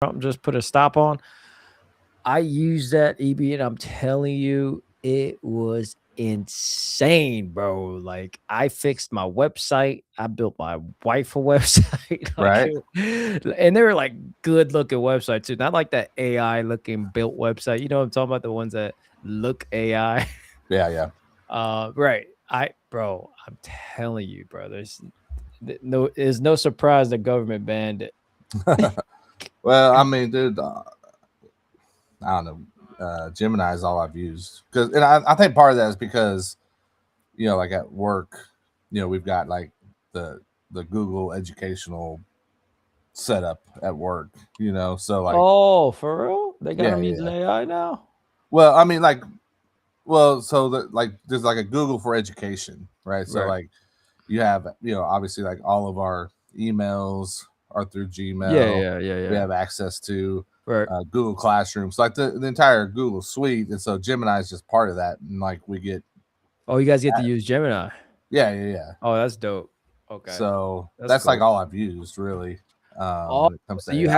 Trump just put a stop on. I used that EB, and I'm telling you, it was insane, bro. Like I fixed my website. I built my wife a website. Right. And they were like good looking websites too. Not like that AI looking built website. You know what I'm talking about? The ones that look AI. Yeah. Right. I'm telling you, bro. There's no surprise the government banned it. Well, I mean, dude, I don't know. Gemini is all I've used and I think part of that is because like at work, we've got like the Google educational setup at work. So like, Oh, for real? They got them using yeah. AI now? Well, I mean, like, so that like there's like a Google for education, right? So Right. like you have obviously like all of our emails are through Gmail. We Yeah. have access to Right. Google Classroom, so like the entire Google suite, and so Gemini is just part of that. And like we get Oh, you guys get to use Gemini. yeah. Oh, that's dope. Okay. So That's that's like cool. all I've used really Oh, when it comes to so you AI.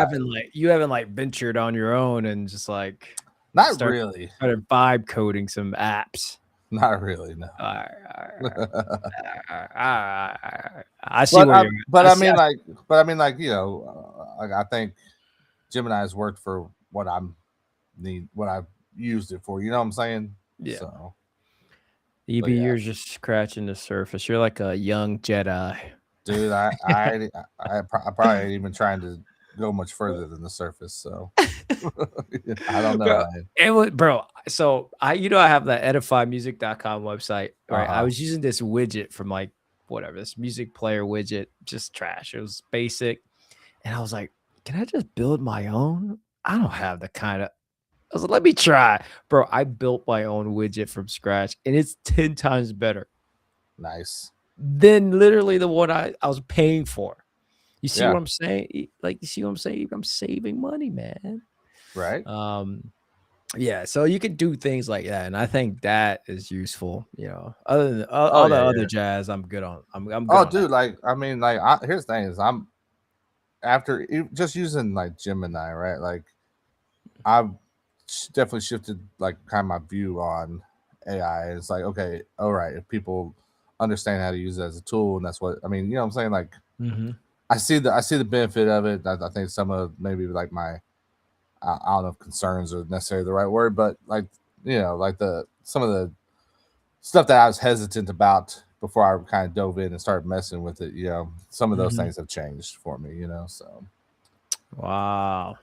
haven't ventured on your own and just like Not start really, started vibe coding some apps. not really, no. Alright. I see but where I, you're at. but I I see. mean like, I think Gemini has worked for what I've used it for. You know what I'm saying? Yeah. So, but EB, yeah, you're just scratching the surface. You're like a young Jedi. dude, I probably ain't even trying to go much further than the surface. So I don't know, Bro, man. it was bro. So I have the edifymusic.com website, Uh right? I huh. was using this widget from like whatever, this music player widget, just trash. It was basic. And I was like, can I just build my own? I don't have the kind of I was like, let me try. Bro, I built my own widget from scratch and it's 10 times better Nice. than literally the one I was paying for. You see Yeah. what I'm saying? Like, you see what I'm saying? I'm saving money, man. Right. Um, yeah, so you could do things like that, and I think that is useful. Other than Oh all the yeah, other yeah. jazz, I'm good on. I'm good Oh, on that. dude, like I mean, like here's the thing is just using like Gemini, right? Like I've definitely shifted like kind of my view on AI. It's like, okay, all right, if people understand how to use it as a tool, and that's what I mean. You know what I'm saying? Like Mhm. I see the benefit of it. I think some of maybe like my I don't know if concerns are necessarily the right word, but like like the some of the stuff that I was hesitant about before I kind of dove in and started messing with it. Some of those Mhm. things have changed for me. So, Wow.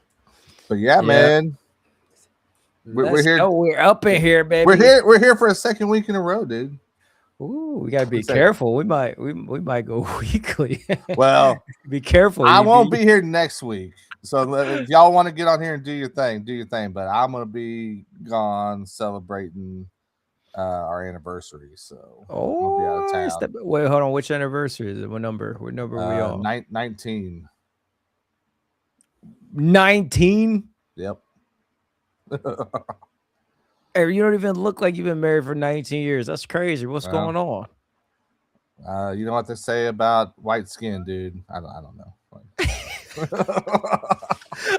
but yeah, Yeah. man, we're Let's here. go. We're up in here, baby. We're here for a second week in a row, dude. Ooh, we gotta We be say, careful. We might go weekly. well, Be careful, I won't EB. be here next week. So if y'all want to get on here and do your thing, do your thing. But I'm gonna be gone celebrating our anniversary, so I'll be out of Oh, town. wait, hold on. Which anniversary is it? What number? What number are we on? 19. 19? Yep. Hey, you don't even look like you've been married for 19 years. That's crazy. What's Well, going on? you know what they say about white skin, dude? I don't know.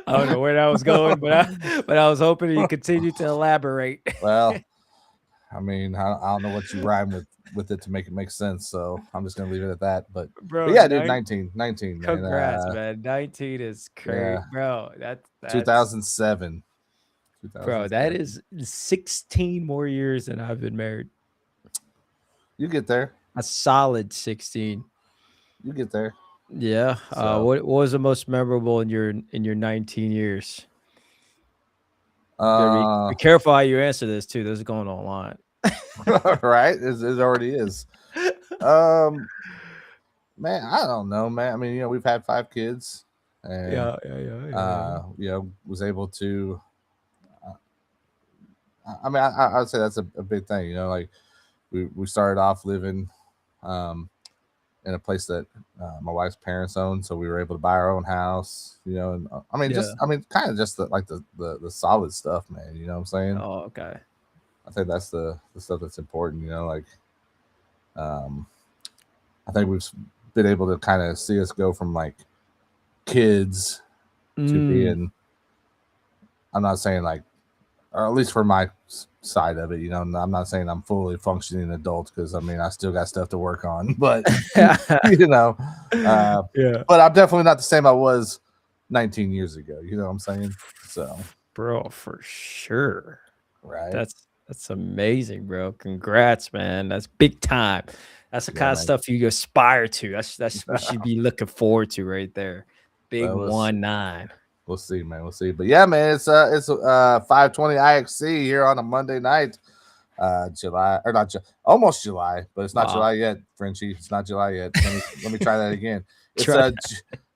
I don't know where that was going, but I was hoping you continue to elaborate. Well, I mean, I don't know what you rhyme with it to make it make sense, so I'm just gonna leave it at that. But Bro, yeah, dude, 19, man. congrats, man. 19 is crazy. Yeah, Bro, that's 2007, bro, that 2007. is 16 more years than I've been married. You get there, A solid 16. you get there. Yeah. So, What was the most memorable in your 19 years? You better uh, be careful how you answer this too. This is going online. right, it already is. Um, man, I don't know, man. I mean, we've had 5 kids, and Yeah. was able to. I mean, I'd say that's a big thing. Like we started off living um, in a place that my wife's parents owned, so we were able to buy our own house. And Yeah. I mean, kind of just the solid stuff, man. You know what I'm saying? Oh, okay. I think that's the stuff that's important. Like um, I think we've been able to kind of see us go from like kids to Mm. being I'm not saying like, or at least for my side of it, I'm not saying I'm fully functioning adult because I mean I still got stuff to work on, but you know, Yeah, but I'm definitely not the same I was 19 years ago. You know what I'm saying? So, bro, for sure. right? That's amazing, bro. Congrats, man. That's big time. That's the Yeah, kind of man. stuff you aspire to. That's what you'd be looking forward to right there. Big Well, 1-9. we'll see, man. We'll see. But yeah, man, it's 5:20 IXC here on a Monday night. July or not almost July, but it's not Wow. July yet, Frenchie. It's not July yet. Let me try that again. It's Try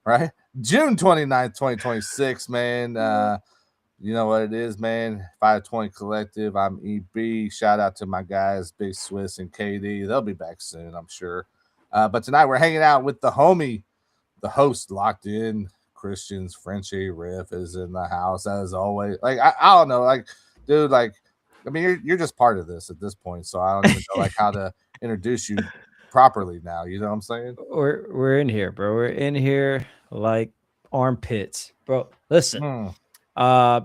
right June 29th, 2026, man. You know what it is, man. 520 Collective. I'm EB. Shout out to my guys, Big Swiss and KD. They'll be back soon, I'm sure. But tonight we're hanging out with the homie, the host, locked in. Christians, Frenchie, Riff is in the house as always. Like I don't know, like dude, like I mean you're just part of this at this point, so I don't even know like how to introduce you properly now. You know what I'm saying? we're in here, bro. We're in here like armpits. Bro, listen. Hmm.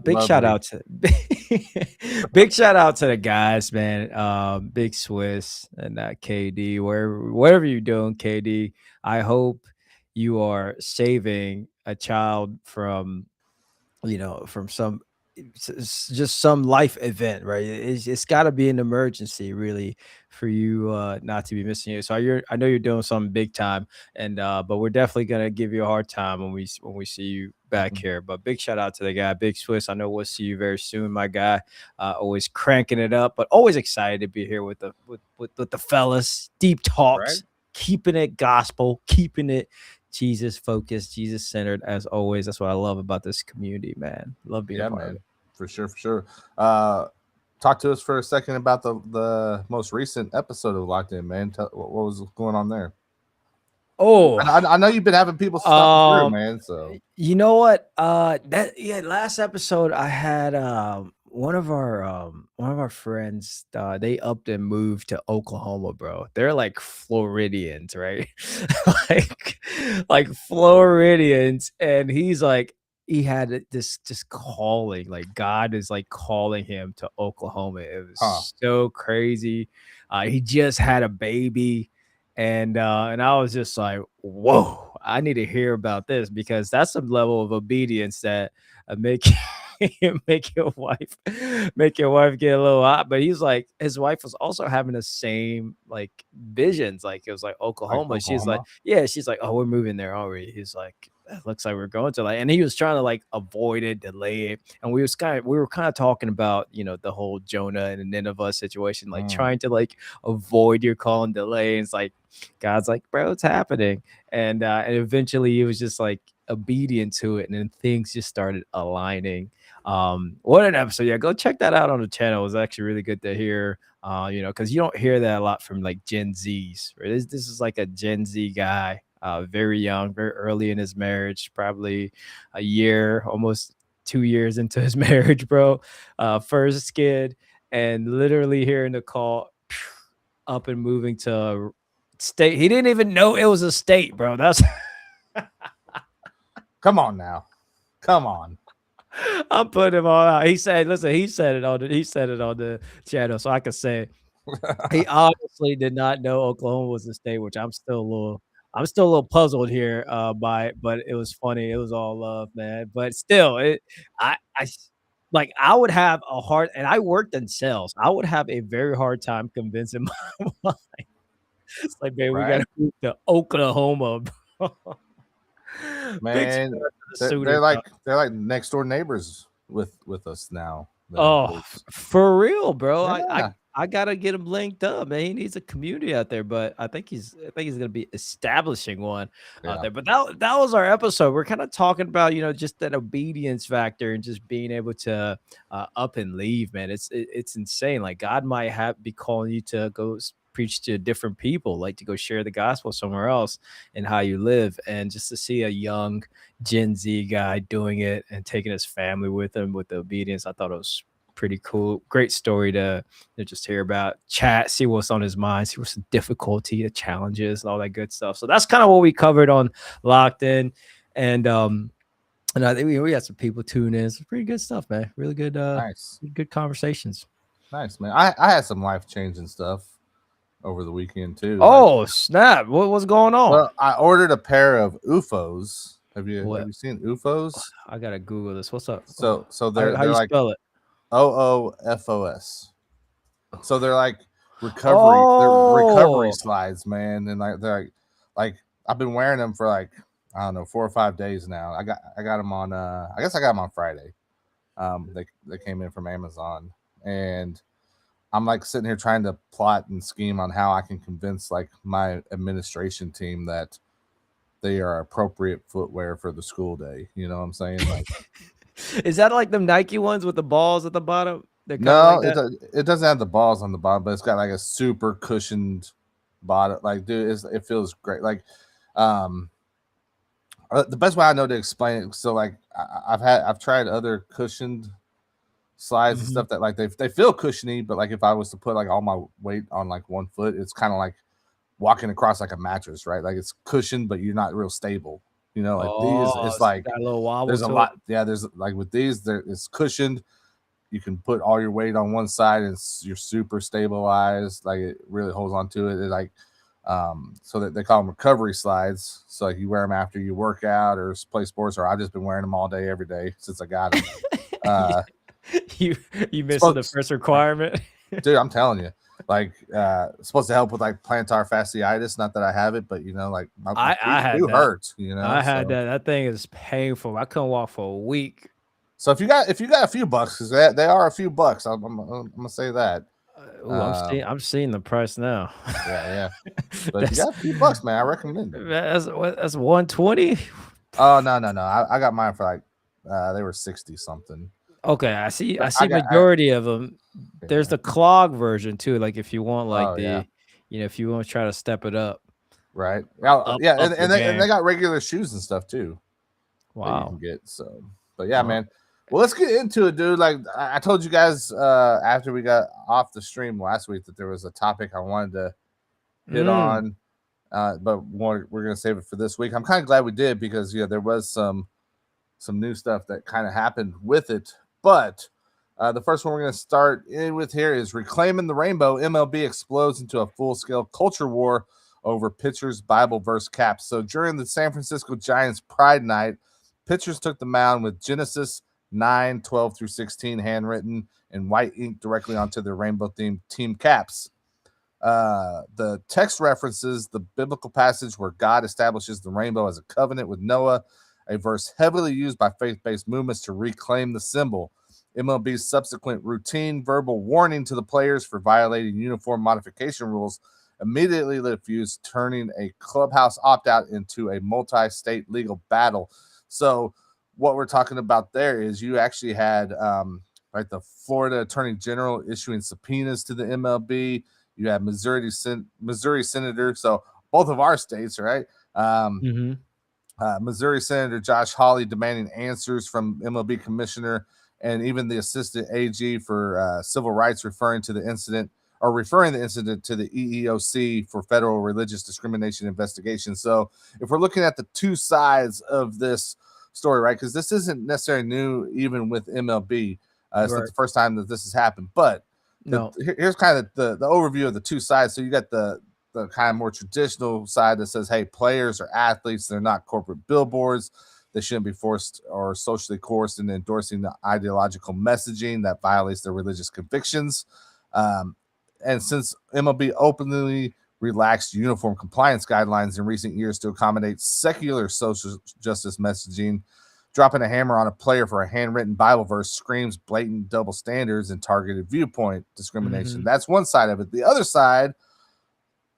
Big shout Lovely. out to big shout out to the guys, man. Big Swiss and KD, wherever you're doing, KD. I hope you are saving a child from from some just some life event, right? It's got to be an emergency, really, for you not to be missing it. So I know you're doing something big time, and but we're definitely gonna give you a hard time when we see you back here. But big shout out to the guy, Big Swiss. I know we'll see you very soon, my guy. Always cranking it up, but always excited to be here with the fellas. Deep Right? talks, keeping it gospel, keeping it Jesus focused, Jesus centered as always. That's what I love about this community, man. Love being a Yeah, part of man. it. For sure, for sure. Talk to us for a second about the most recent episode of Locked In, man. What was going on there? Oh, I know you've been having people stopping through, um, man. So you know what? Last episode I had one of our friends, they upped and moved to Oklahoma, bro. They're like Floridians, right? like Floridians, and he's like he had this just calling, like God is like calling him to Oklahoma. It huh. was so crazy. He just had a baby, and I was just like, whoa, I need to hear about this because that's some level of obedience that make make your wife get a little hot. But he's like, his wife was also having the same like visions. Like it was like Like Oklahoma. She's like, Oklahoma. yeah, she's like, oh, we're moving there already. He's like, it looks like we're going to like, and he was trying to like avoid it, delay it. And we were kind of talking about, the whole Jonah and the Nineveh situation, like Mm. trying to like avoid your call and delay. And it's like, God's like, bro, it's happening. And eventually it was just like obedient to it. And then things just started aligning. What an episode. Yeah, go check that out on the channel. It was actually really good to hear. Because you don't hear that a lot from like Gen Zs. Right? This is like a Gen Z guy, very young, very early in his marriage, probably a year, almost 2 years into his marriage, bro. First kid, and literally hearing the call up and moving to state. He didn't even know it was a state, bro. That's Come on now. Come on. I'm putting him all out. He said, listen, he said it on the channel, so I can say it. He obviously did not know Oklahoma was a state, which I'm still a little puzzled here by it, but it was funny. It was all love, man. But still, like I would have a hard, and I worked in sales. I would have a very hard time convincing my wife. It's like, babe, we gotta Right? move to Oklahoma, bro. Big Man, shout out to the they're, suitors, they're though. like they're like next door neighbors with us now. Oh, for real, bro. Yeah. I gotta get him linked up, man. He needs a community out there, but I think he's gonna be establishing one out Yeah. there. But that was our episode. We're kind of talking about just that obedience factor and just being able to up and leave, man. It's insane. Like God might be calling you to go preach to different people, like to go share the gospel somewhere else and how you live, and just to see a young Gen Z guy doing it and taking his family with him with the obedience, I thought it was pretty cool. Great story to just hear about, chat, see what's on his mind, see what's the difficulty, the challenges, and all that good stuff. So that's kind of what we covered on Locked In. And And I think we had some people tune in. It's pretty good stuff, man. Really good, Nice, good conversations. nice, man. I had some life changing stuff over the weekend too. Like, Oh snap! What's going on? well, I ordered a pair of UFOs. Have What? you seen UFOs? I gotta Google this. What's up? So How they're you like spell it? OOFOS. So they're like they're recovery Oh, slides, man, and like I've been wearing them for like I don't know 4 or 5 days now. I got them on I guess I got them on Friday. They came in from Amazon, and I'm like sitting here trying to plot and scheme on how I can convince like my administration team that they are appropriate footwear for the school day. You know what I'm saying? Like, is that like them Nike ones with the balls at the bottom? They're kind of no, like that. it doesn't have the balls on the bottom, but it's got like a super cushioned bottom. Like, dude, it feels great. Like, um, the best way I know to explain it. So, like, I've tried other cushioned slides and Mm-hmm. stuff that like they feel cushiony, but like if I was to put like all my weight on like one foot, it's kind of like walking across like a mattress, right? Like it's cushioned, but you're not real stable. You know, like these, Oh, it's so like got a little wobble there's a to it. lot. Yeah, there's like with these, there it's cushioned. You can put all your weight on one side, and you're super stabilized. Like it really holds on to it. It like so that they call them recovery slides. So like you wear them after you work out or play sports, or I've just been wearing them all day, every day since I got them. Uh, you you missing the supposed, first requirement? dude, I'm telling you, like it's supposed to help with like plantar fasciitis. Not that I have it, but you know, like my I feet had do that. hurt. You know, I had so that. That thing is painful. I couldn't walk for a week. so if you got a few bucks, because they are a few bucks, I'm gonna say that. Ooh, Um, I'm seeing the price now. yeah, yeah. But if you that's got a few bucks, man, I recommend it. that's 120. Oh no, I got mine for like they were 60 something. Okay, I see. I But see majority of them. There's yeah. the clog version too. Like if you want like Oh yeah, the, if you want to try to step it up, right. Yeah, yeah, up your and they game. got regular shoes and stuff too that you can Wow. get. So, but yeah, Wow. man. Well, let's get into it, dude. Like I told you guys after we got off the stream last week that there was a topic I wanted to hit Mm. on, but we're gonna save it for this week. I'm kind of glad we did because there was some new stuff that kind of happened with it. But the first one we're going to start in with here is Reclaiming the Rainbow. MLB explodes into a full-scale culture war over pitchers' Bible verse caps. So during the San Francisco Giants Pride Night, pitchers took the mound with Genesis 9:12 through 16 handwritten in white ink directly onto their rainbow-themed team caps. The text references the biblical passage where God establishes the rainbow as a covenant with Noah, a verse heavily used by faith-based movements to reclaim the symbol. MLB's subsequent routine verbal warning to the players for violating uniform modification rules immediately lit a fuse, turning a clubhouse opt-out into a multi-state legal battle. So what we're talking about there is you actually had right the Florida Attorney General issuing subpoenas to the MLB. You have Missouri Senator, so both of our states, right? Mm-hmm. Missouri Senator Josh Hawley demanding answers from MLB Commissioner and even the Assistant AG for Civil Rights referring the incident to the EEOC for federal religious discrimination investigation. So if we're looking at the two sides of this story, right, because this isn't necessarily new even with MLB. It's not Right. the first time that this has happened, but No. here's kind of the overview of the two sides. So you got the kind of more traditional side that says, hey, players are athletes. They're not corporate billboards. They shouldn't be forced or socially coerced into endorsing the ideological messaging that violates their religious convictions. And since MLB openly relaxed uniform compliance guidelines in recent years to accommodate secular social justice messaging, dropping a hammer on a player for a handwritten Bible verse screams blatant double standards and targeted viewpoint discrimination. Mm-hmm. That's one side of it. The other side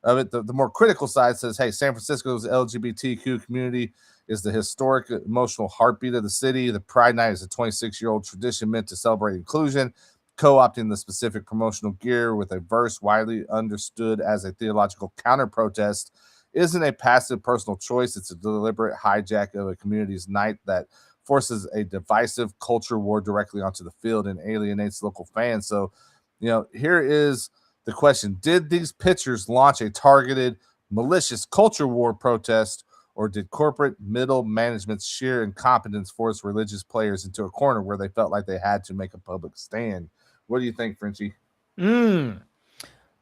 of it, the more critical side says, hey, San Francisco's LGBTQ community is the historic emotional heartbeat of the city. The Pride Night is a 26-year-old tradition meant to celebrate inclusion. Co-opting the specific promotional gear with a verse widely understood as a theological counter-protest isn't a passive personal choice. It's a deliberate hijack of a community's night that forces a divisive culture war directly onto the field and alienates local fans. So, here is the question. Did these pitchers launch a targeted, malicious culture war protest, or did corporate middle management's sheer incompetence force religious players into a corner where they felt like they had to make a public stand? What do you think, Frenchie?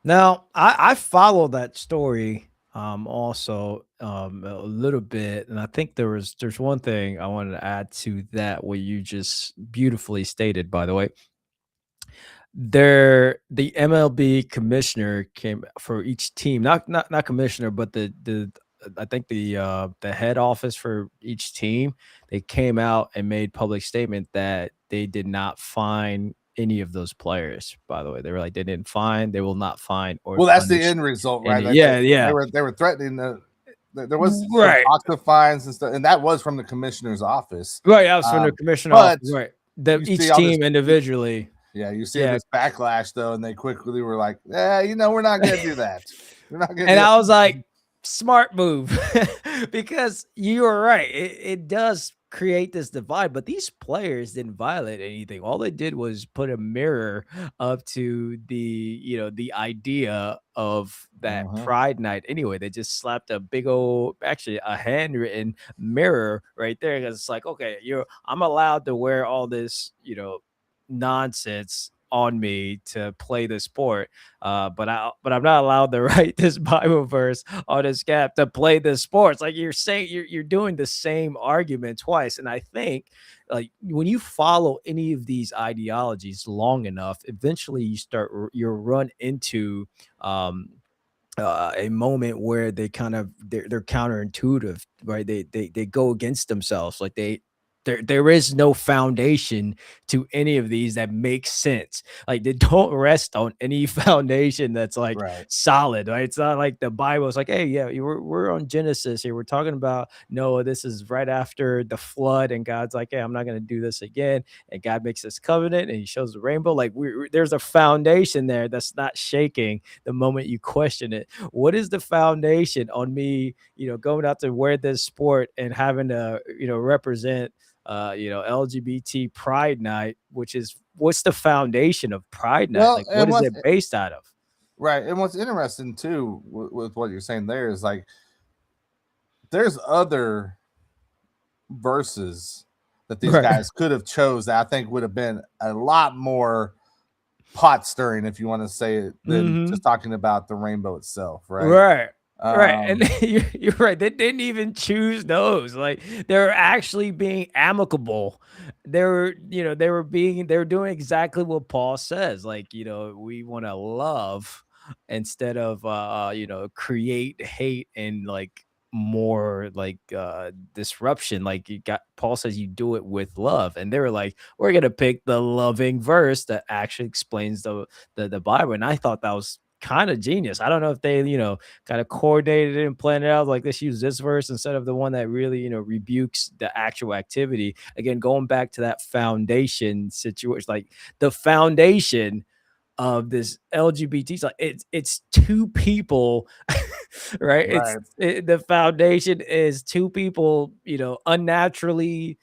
Now, I follow that story also a little bit, and I think there's one thing I wanted to add to that what you just beautifully stated, by the way. The MLB commissioner came for each team, not commissioner, but the I think the head office for each team, they came out and made public statement that they did not fine any of those players. By the way, they were like they didn't fine, they will not fine or Well, that's the punish end result, right? any. Like Yeah, yeah, they were threatening the. There was some right, talk of fines and stuff, and that was from the commissioner's office. right. I was from the commissioner But office, right? you see Each all this, team individually. yeah, you see Yeah, this backlash though, and they quickly were like, "Yeah, we're not going to do that. We're not going to." and I was like, smart move because you are right. It does create this divide, but these players didn't violate anything. All they did was put a mirror up to the idea of that Pride Night. Anyway, they just slapped a big old, actually a handwritten mirror right there because it's like, okay, I'm allowed to wear all this, nonsense on me to play the sport, but I'm not allowed to write this Bible verse on his cap to play the sports. Like you're saying, you're doing the same argument twice. And I think like when you follow any of these ideologies long enough, eventually you'll run into a moment where they kind of they're counterintuitive, right? They go against themselves, like there is no foundation to any of these that makes sense. Like they don't rest on any foundation that's like Right. solid, right? It's not like the Bible is like, hey, yeah, we're on Genesis here. We're talking about Noah. This is right after the flood, and God's like, hey, I'm not gonna do this again. And God makes this covenant, and He shows the rainbow. Like there's a foundation there that's not shaking the moment you question it. What is the foundation on me, going out to wear this sport and having to, represent LGBT Pride Night, which is what's the foundation of Pride Night? Well, Like, what is it based out of? Right. And what's interesting too with what you're saying there is like there's other verses that these guys could have chose that I think would have been a lot more pot stirring, if you want to say it, than just talking about the rainbow itself, right? Right. And you're right. They didn't even choose those. Like they're actually being amicable. They were doing exactly what Paul says. Like, we want to love instead of create hate and like more like disruption. Like Paul says you do it with love. And they were like, we're gonna pick the loving verse that actually explains the Bible. And I thought that was kind of genius. I don't know if they, kind of coordinated it and planned it out. Like, let's use this verse instead of the one that really, rebukes the actual activity. Again, going back to that foundation situation, like the foundation of this LGBT, like it's two people, right? The foundation is two people, unnaturally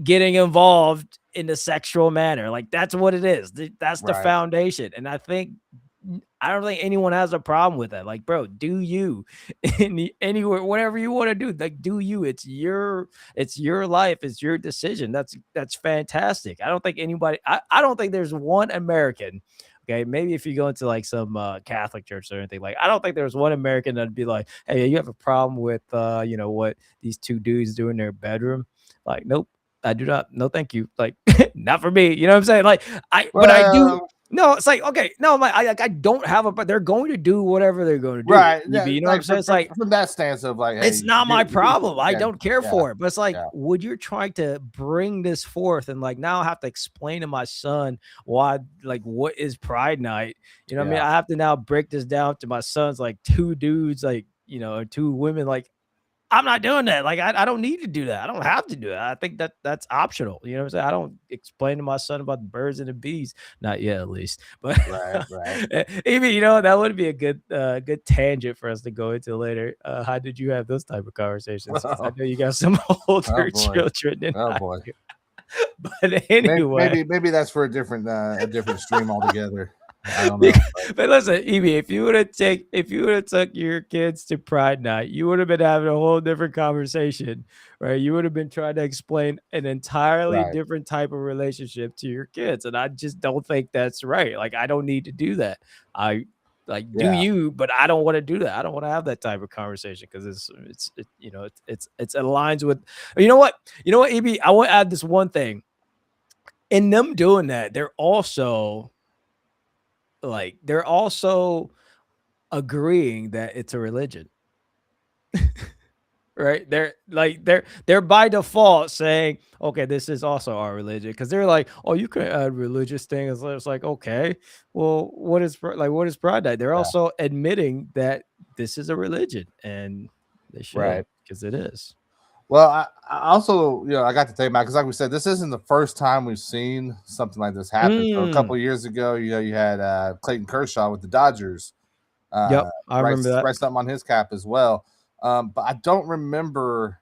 getting involved in the sexual manner. Like that's what it is. That's the foundation. And I don't think anyone has a problem with that. Like, bro, do you anywhere, whatever you want to do, like do you, it's your life, it's your decision. That's fantastic. I don't think anybody, I don't think there's one American. Okay, maybe if you go into like some Catholic church or anything, like I don't think there's one American that'd be like, hey, you have a problem with what these two dudes do in their bedroom? Like, nope, I do not. No, thank you. Like, not for me. You know what I'm saying? Like, but I do. No, it's like, okay, no, I don't have but they're going to do whatever they're going to do. Right. Yeah, you know what I'm saying? It's like from that stance of like, hey, it's not my problem. I don't care for it. But it's like, would you trying to bring this forth and like now I have to explain to my son why, like, what is Pride Night? You know what I mean? I have to now break this down to my sons, like two dudes, like, or two women, like, I'm not doing that. Like, I don't need to do that. I don't have to do that. I think that's optional. You know what I'm saying? I don't explain to my son about the birds and the bees. Not yet, at least. But even, that would be a good tangent for us to go into later. How did you have those type of conversations? I know you got some older children. Boy. But anyway, maybe that's for a different stream altogether. I don't know. But listen, Evie, if you would have took your kids to Pride Night, you would have been having a whole different conversation, right? You would have been trying to explain an entirely Right. different type of relationship to your kids, and I just don't think that's right. Like, I don't need to do that. I like do Yeah. you, but I don't want to do that. I don't want to have that type of conversation because it's aligns with. You know what, Evie, I want to add this one thing. In them doing that, they're also agreeing that it's a religion. Right? They're by default saying, okay, this is also our religion. Because they're like, oh, you can add religious things. It's like, okay, well, what is pride night? They're Yeah. also admitting that this is a religion, and they should, Right. because it is. Well, I also, I got to think about, because like we said, this isn't the first time we've seen something like this happen. So a couple of years ago, you had Clayton Kershaw with the Dodgers, Yep, I remember that. write something on his cap as well. But I don't remember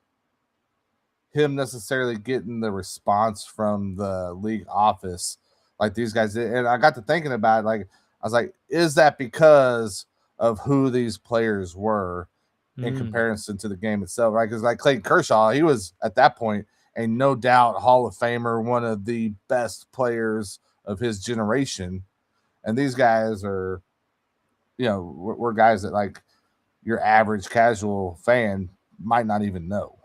him necessarily getting the response from the league office like these guys did. And I got to thinking about it, like, I was like, is that because of who these players were in comparison to the game itself, right? Because like Clayton Kershaw, he was at that point a no doubt Hall of Famer, one of the best players of his generation. And these guys are, we're guys that like your average casual fan might not even know.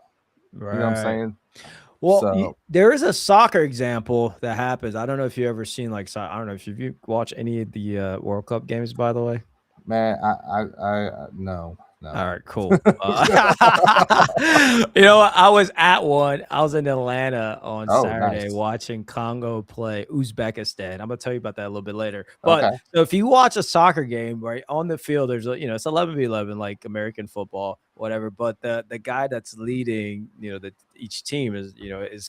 Right. You know what I'm saying? Well, there is a soccer example that happens. I don't know if you ever seen I don't know if you watch any of the World Cup games, by the way. Man, I no. All right, cool. You know what? I was at one. I was in Atlanta on Saturday nice. watching Congo play Uzbekistan. I'm gonna tell you about that a little bit later. But so if you watch a soccer game, right, on the field, there's it's 11v11 like American football, whatever. But the guy that's leading, each team is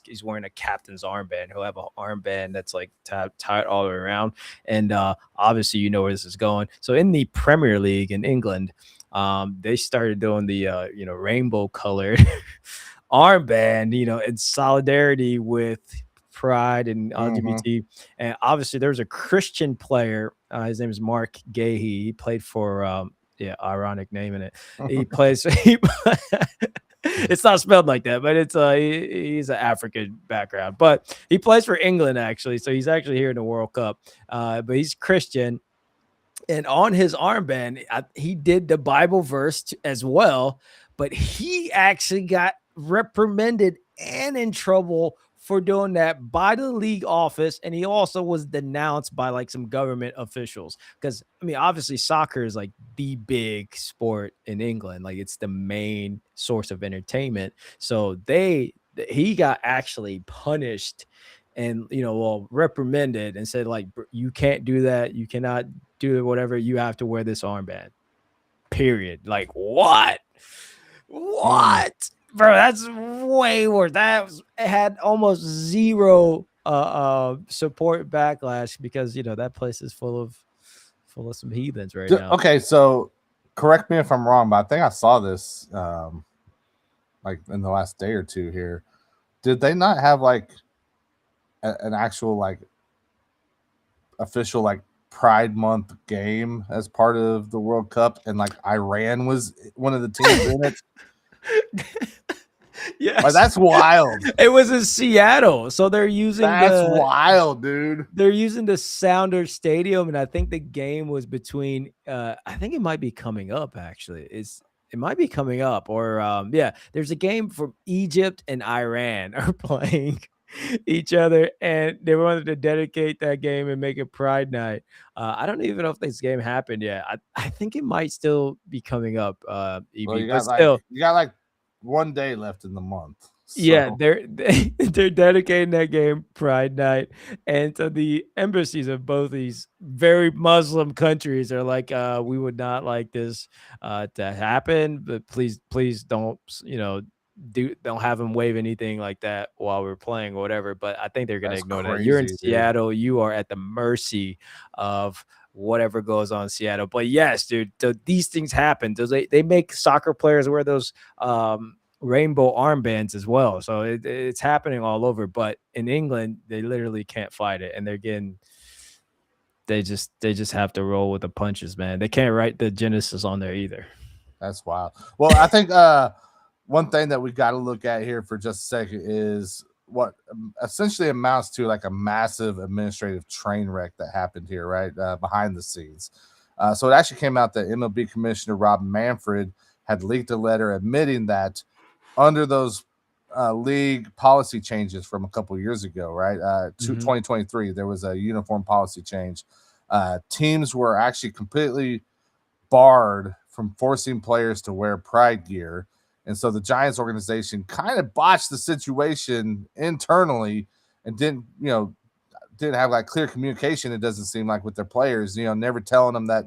he's wearing a captain's armband. He'll have an armband that's like tied all the way around, and obviously you know where this is going. So in the Premier League in England, they started doing the rainbow colored armband, in solidarity with pride and LGBT. And obviously there's a Christian player, his name is Mark Gahey. He played for ironic name in it. He plays it's not spelled like that, but it's he's an African background, but he plays for England actually, so he's actually here in the World Cup, but he's Christian. And on his armband, he did the Bible verse as well, but he actually got reprimanded and in trouble for doing that by the league office. And he also was denounced by like some government officials. Because, I mean, obviously soccer is like the big sport in England. Like it's the main source of entertainment. So he got actually punished and, reprimanded and said, like, you can't do that. You cannot do whatever. You have to wear this armband. Period. Like, what? Bro, that's way worse. It had almost zero support backlash because that place is full of some heathens right now. Okay, so correct me if I'm wrong, but I think I saw this like in the last day or two here. Did they not have like an actual like official like Pride Month game as part of the World Cup, and like Iran was one of the teams in it? Yeah, like, that's wild. It was in Seattle, so they're using wild, dude. They're using the Sounder Stadium, and I think the game was between. I think it might be coming up. Actually, it might be coming up, or there's a game from Egypt and Iran are playing each other, and they wanted to dedicate that game and make it Pride Night. I don't even know if this game happened yet. I think it might still be coming up. Well, you got like 1 day left in the month. So. Yeah, they're dedicating that game Pride Night, and so the embassies of both these very Muslim countries are like, we would not like this to happen, but please don't don't have them wave anything like that while we're playing or whatever. But I think they're gonna ignore that. You're in Seattle, you are at the mercy of whatever goes on in Seattle. But yes, dude, these things happen. They make soccer players wear those rainbow armbands as well. So it's happening all over. But in England, they literally can't fight it, and they're getting they just have to roll with the punches, man. They can't write the Genesis on there either. That's wild. Well, I think one thing that we got to look at here for just a second is what essentially amounts to like a massive administrative train wreck that happened here, right behind the scenes. So it actually came out that MLB Commissioner Rob Manfred had leaked a letter admitting that under those league policy changes from a couple years ago, right? To 2023, there was a uniform policy change. Teams were actually completely barred from forcing players to wear pride gear. And so the Giants organization kind of botched the situation internally and didn't have like clear communication, it doesn't seem like, with their players, never telling them that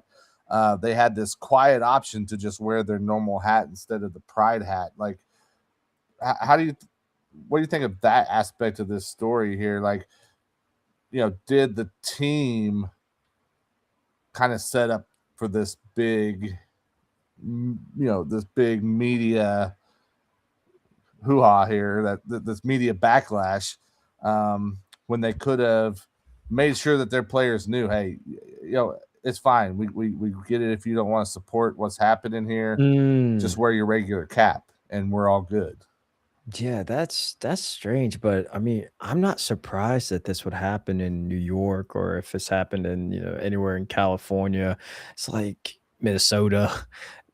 they had this quiet option to just wear their normal hat instead of the pride hat. Like, what do you think of that aspect of this story here? Like, did the team kind of set up for this big, this big media hoo-ha here, this media backlash, when they could have made sure that their players knew, hey, it's fine. We get it if you don't want to support what's happening here. Just wear your regular cap and we're all good. Yeah, that's strange, but I mean, I'm not surprised that this would happen in New York or if it's happened in, anywhere in California. It's like Minnesota.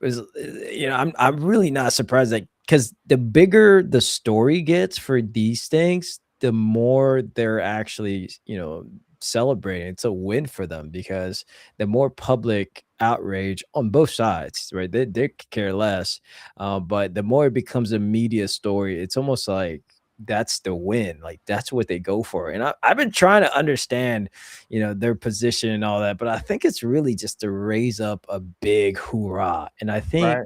I'm really not surprised that, because the bigger the story gets for these things, the more they're actually, celebrating. It's a win for them because the more public outrage on both sides, right? They care less, but the more it becomes a media story, it's almost like that's the win. Like that's what they go for. And I've been trying to understand, their position and all that, but I think it's really just to raise up a big hoorah. And I think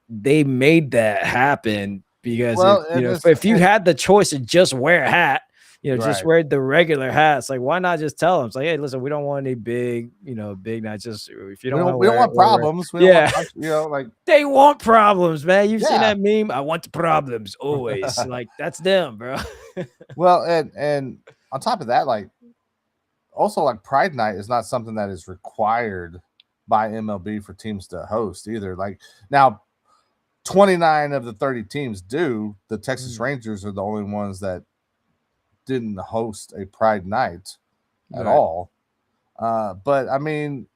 they made that happen because if you had the choice to just wear a hat, just wear the regular hats. Like, why not just tell them? It's like, hey, listen, we don't want any big, not just if you don't want. We don't want problems. We don't want, like they want problems, man. You've seen that meme. I want the problems always. Like that's them, bro. Well, and on top of that, like also like Pride Night is not something that is required by MLB for teams to host either. Like now, 29 of the 30 teams do. The Texas Rangers are the only ones that didn't host a Pride Night at all. But I mean,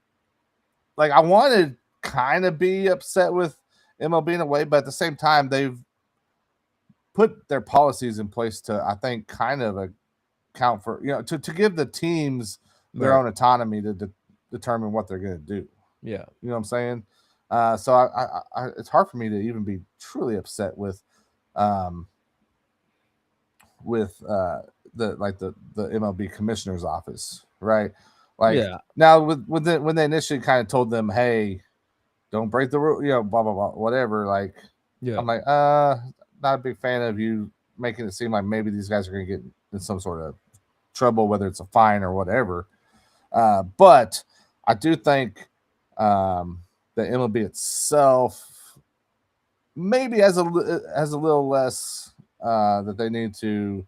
like I want to kind of be upset with MLB in a way, but at the same time, they've put their policies in place to, I think, kind of account for, to give the teams their own autonomy to determine what they're going to do. Yeah. You know what I'm saying? So I it's hard for me to even be truly upset with the MLB commissioner's office, right? Like now when they initially kind of told them, hey, don't break the rule, blah blah blah, whatever. Like, I'm like, not a big fan of you making it seem like maybe these guys are going to get in some sort of trouble, whether it's a fine or whatever. But I do think the MLB itself maybe has a little less that they need to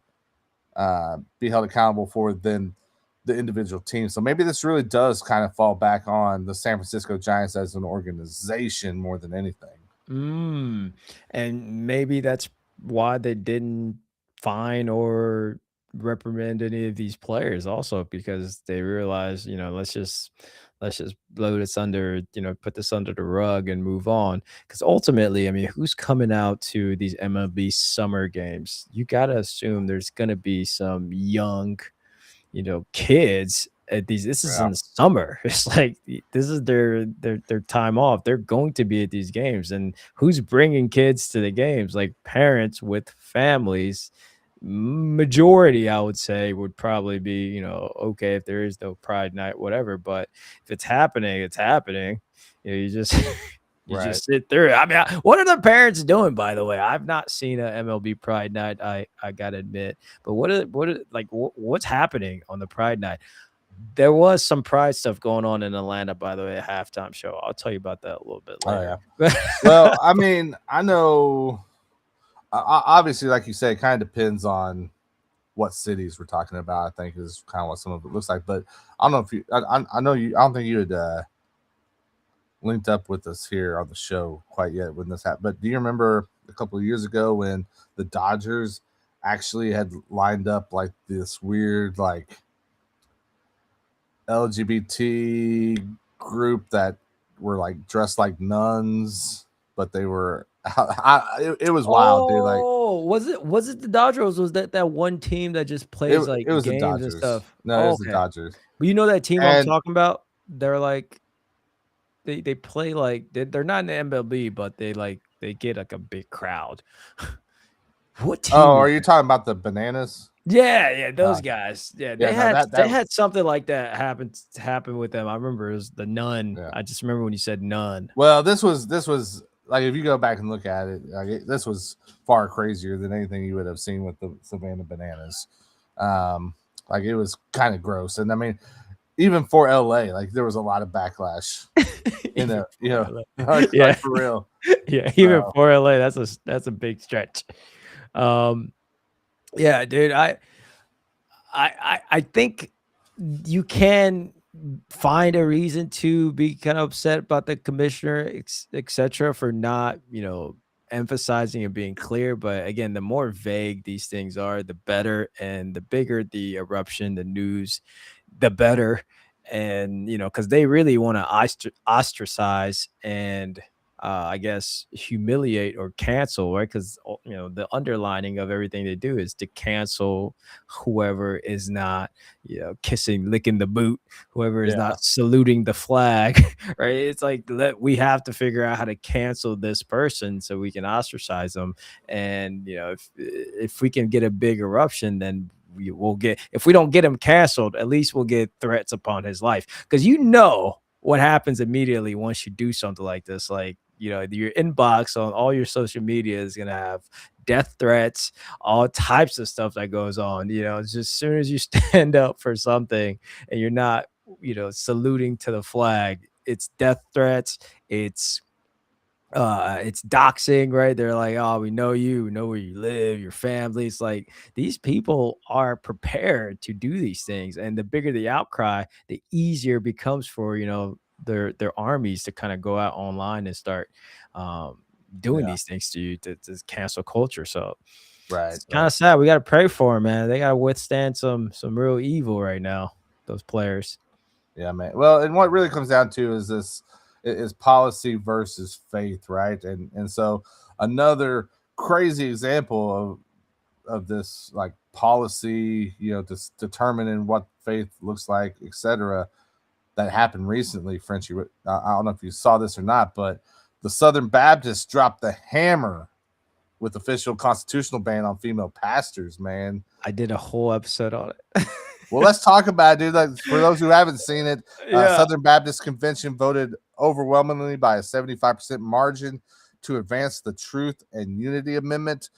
be held accountable for than the individual team. So maybe this really does kind of fall back on the San Francisco Giants as an organization more than anything. And maybe that's why they didn't fine or reprimand any of these players also, because they realized, let's just blow this under, put this under the rug and move on. Because ultimately, I mean, who's coming out to these MLB summer games? You got to assume there's going to be some young, kids at these. This is in the summer. It's like this is their time off. They're going to be at these games, and who's bringing kids to the games? Like parents with families. Majority, I would say, would probably be, okay if there is no Pride Night, whatever. But if it's happening, it's happening. You just just sit through it. I mean, what are the parents doing? By the way, I've not seen a MLB Pride Night. I gotta admit, but what's happening on the Pride Night? There was some Pride stuff going on in Atlanta, by the way, at halftime show. I'll tell you about that a little bit later. Oh, yeah. Well, I mean, I know. Obviously, like you said, it kind of depends on what cities we're talking about. I think is kind of what some of it looks like. But I don't know if you, I know you, I don't think you had linked up with us here on the show quite yet when this happened. But do you remember a couple of years ago when the Dodgers actually had lined up like this weird like LGBT group that were like dressed like nuns, but they were it was wild, dude. Like Oh, was it the Dodgers? Was that one team that just plays like it was the games and Dodgers. stuff? No, it Oh, was the okay. Dodgers. But you know that team I'm And talking about? They're like they play like they're not in the MLB, but they get like a big crowd. What oh, team are is you that? talking about the Bananas? Yeah, those Uh, guys. Yeah, yeah, no, they that had something like that happen with them. I remember it was the nun. yeah. I just remember when you said nun. Well, this was like if you go back and look at it, like this was far crazier than anything you would have seen with the Savannah Bananas. Like it was kind of gross, and I mean, even for LA, like there was a lot of backlash. Even You for know, LA. Yeah. like for real. Yeah, even So, for LA, that's a big stretch. Um, yeah, dude, I think you can find a reason to be kind of upset about the commissioner, etc., for not, emphasizing and being clear. But again, the more vague these things are, the better, and the bigger the eruption, the news, the better. And because they really want to ostracize and I guess humiliate or cancel, right? Because the underlining of everything they do is to cancel whoever is not, licking the boot, whoever is yeah, not saluting the flag, right? It's like we have to figure out how to cancel this person so we can ostracize them. And if we can get a big eruption, then we will get, if we don't get him canceled, at least we'll get threats upon his life. Because what happens immediately once you do something like this. Like, your inbox on all your social media is gonna have death threats, all types of stuff that goes on. Just as soon as you stand up for something and you're not, saluting to the flag, it's death threats, it's doxing, right? They're like, oh, we know where you live, your family. It's like these people are prepared to do these things, and the bigger the outcry, the easier it becomes for their armies to kind of go out online and start doing yeah, these things to you, to cancel culture. So right, it's kind right. of sad. We got to pray for them, man. They got to withstand some real evil right now, those players. Yeah, man. Well, and what really comes down to is this is policy versus faith, right? And so another crazy example of this like policy, just determining what faith looks like, etc. That happened recently, Frenchie. I don't know if you saw this or not, but the Southern Baptists dropped the hammer with official constitutional ban on female pastors, man. I did a whole episode on it. Well, let's talk about it, dude. Like, for those who haven't seen it, Yeah. Southern Baptist Convention voted overwhelmingly by a 75% margin to advance the Truth and Unity Amendment.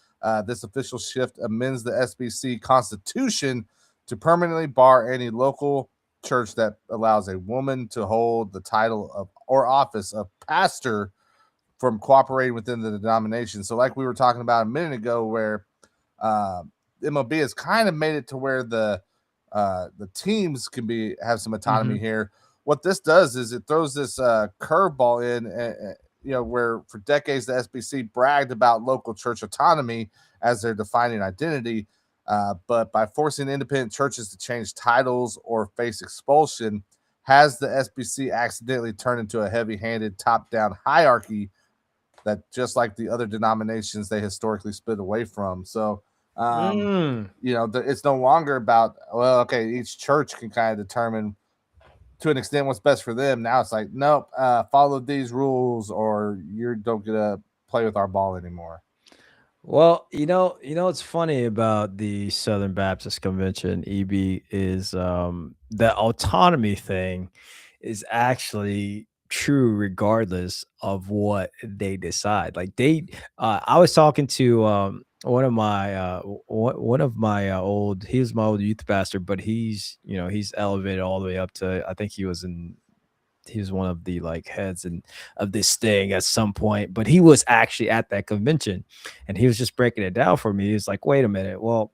This official shift amends the SBC Constitution to permanently bar any local church that allows a woman to hold the title of or office of pastor from cooperating within the denomination. So, like we were talking about a minute ago, where MLB has kind of made it to where the teams can have some autonomy Mhm. here. What this does is it throws this curveball in, where for decades the SBC bragged about local church autonomy as their defining identity, but by forcing independent churches to change titles or face expulsion, has the SBC accidentally turned into a heavy-handed top-down hierarchy that, just like the other denominations, they historically split away from. So, Mm. it's no longer about, well, okay, each church can kind of determine to an extent what's best for them. Now it's like, nope, follow these rules or you don't get to play with our ball anymore. Well, what's funny about the Southern Baptist Convention, EB, is the autonomy thing is actually true regardless of what they decide. Like I was talking to one of my old he was my old youth pastor, but he's elevated all the way up to, I think he was one of the like heads and of this thing at some point, but he was actually at that convention and he was just breaking it down for me. He was like, wait a minute, well,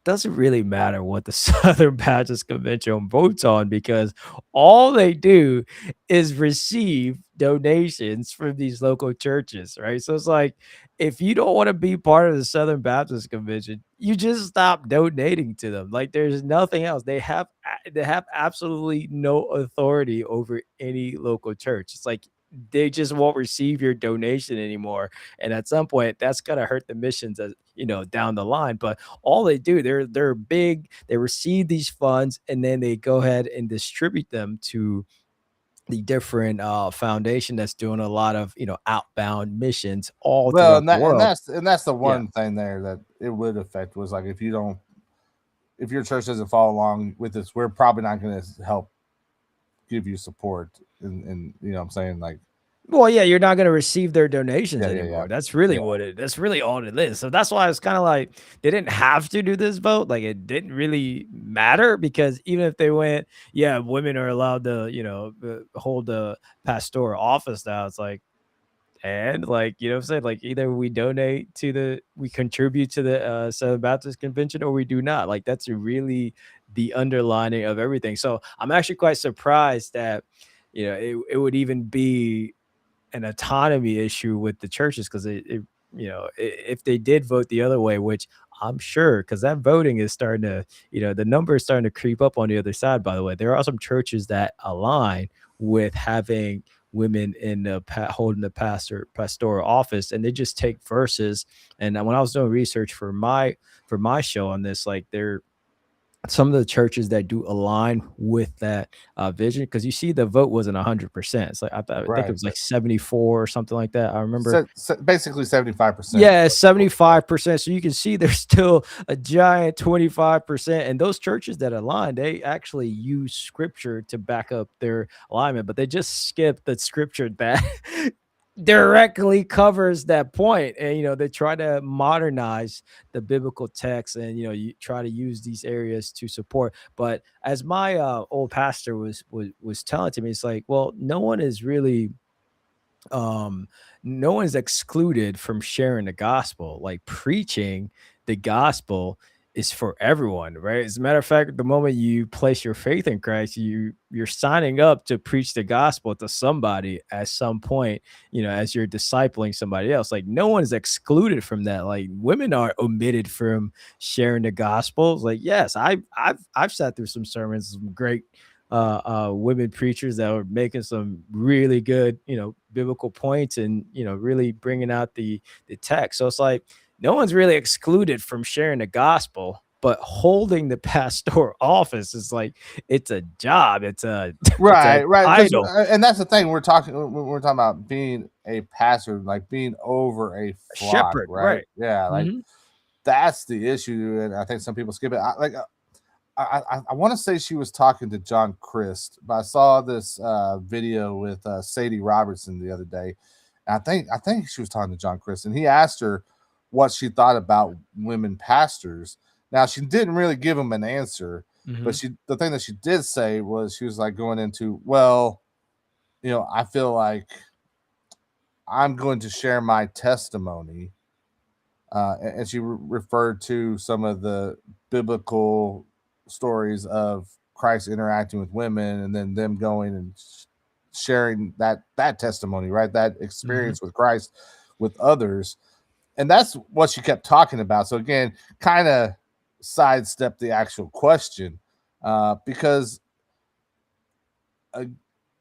doesn't really matter what the Southern Baptist Convention votes on because all they do is receive donations from these local churches, right? So it's like if you don't want to be part of the Southern Baptist Convention, you just stop donating to them. Like there's nothing else. They have absolutely no authority over any local church. It's like they just won't receive your donation anymore. And at some point, that's gonna hurt the missions as down the line. But all they do, they're big, they receive these funds and then they go ahead and distribute them to the different foundation that's doing a lot of outbound missions all Well, throughout and the that and world. that's and that's the Yeah. one thing there that it would affect was like if your church doesn't follow along with this, we're probably not going to help give you support. And you know what I'm saying? Like, Well, yeah, you're not gonna receive their donations yeah, yeah, yeah, anymore. That's really yeah. that's really all it is. So that's why it's kind of like they didn't have to do this vote. Like it didn't really matter because even if they went, yeah, women are allowed to, hold the pastoral office now. It's like, and like, what I'm saying? Like either we contribute to the Southern Baptist Convention or we do not. Like that's really the underlining of everything. So I'm actually quite surprised that, it would even be an autonomy issue with the churches because if they did vote the other way, which I'm sure because that voting is starting to, the number is starting to creep up on the other side. By the way, there are some churches that align with having women in the holding the pastoral office, and they just take verses. And when I was doing research for my show on this, like some of the churches that do align with that vision because you see the vote wasn't 100%. It's like I think it Right. was like 74 or something like that. I remember. Basically 75%. Yeah, 75%. So you can see there's still a giant 25%. And those churches that align, they actually use scripture to back up their alignment, but they just skip the scripture that directly covers that point. And they try to modernize the biblical text and you try to use these areas to support. But as my old pastor was telling to me, it's like, well, um no one's excluded from sharing the gospel. Like preaching the gospel is for everyone, right? As a matter of fact, the moment you place your faith in Christ, you're signing up to preach the gospel to somebody at some point, as you're discipling somebody else. Like no one is excluded from that. Like women are omitted from sharing the gospel. Like yes, I've sat through some sermons, some great women preachers that were making some really good, biblical points and, really bringing out the text. So it's like no one's really excluded from sharing the gospel, but holding the pastoral office is like it's a job. It's a it's a Right, right. Because title, and that's the thing we're talking about being a pastor, like being over a a flock, shepherd, right? right? Yeah, like Hmm. that's the issue, and I think some people skip it. I want to say she was talking to John Christ, but I saw this video with Sadie Robertson the other day. And I think she was talking to John Christ, and he asked her what she thought about women pastors. Now she didn't really give him an answer, but Hmm. the thing that she did say was she was like going into, well, I feel like I'm going to share my testimony, and she referred to some of the biblical stories of Christ interacting with women, and then them going and sharing that testimony, right? That Hmm. experience with Christ with others, and that's what she kept talking about. So again, kind of sidestep the actual question, because uh,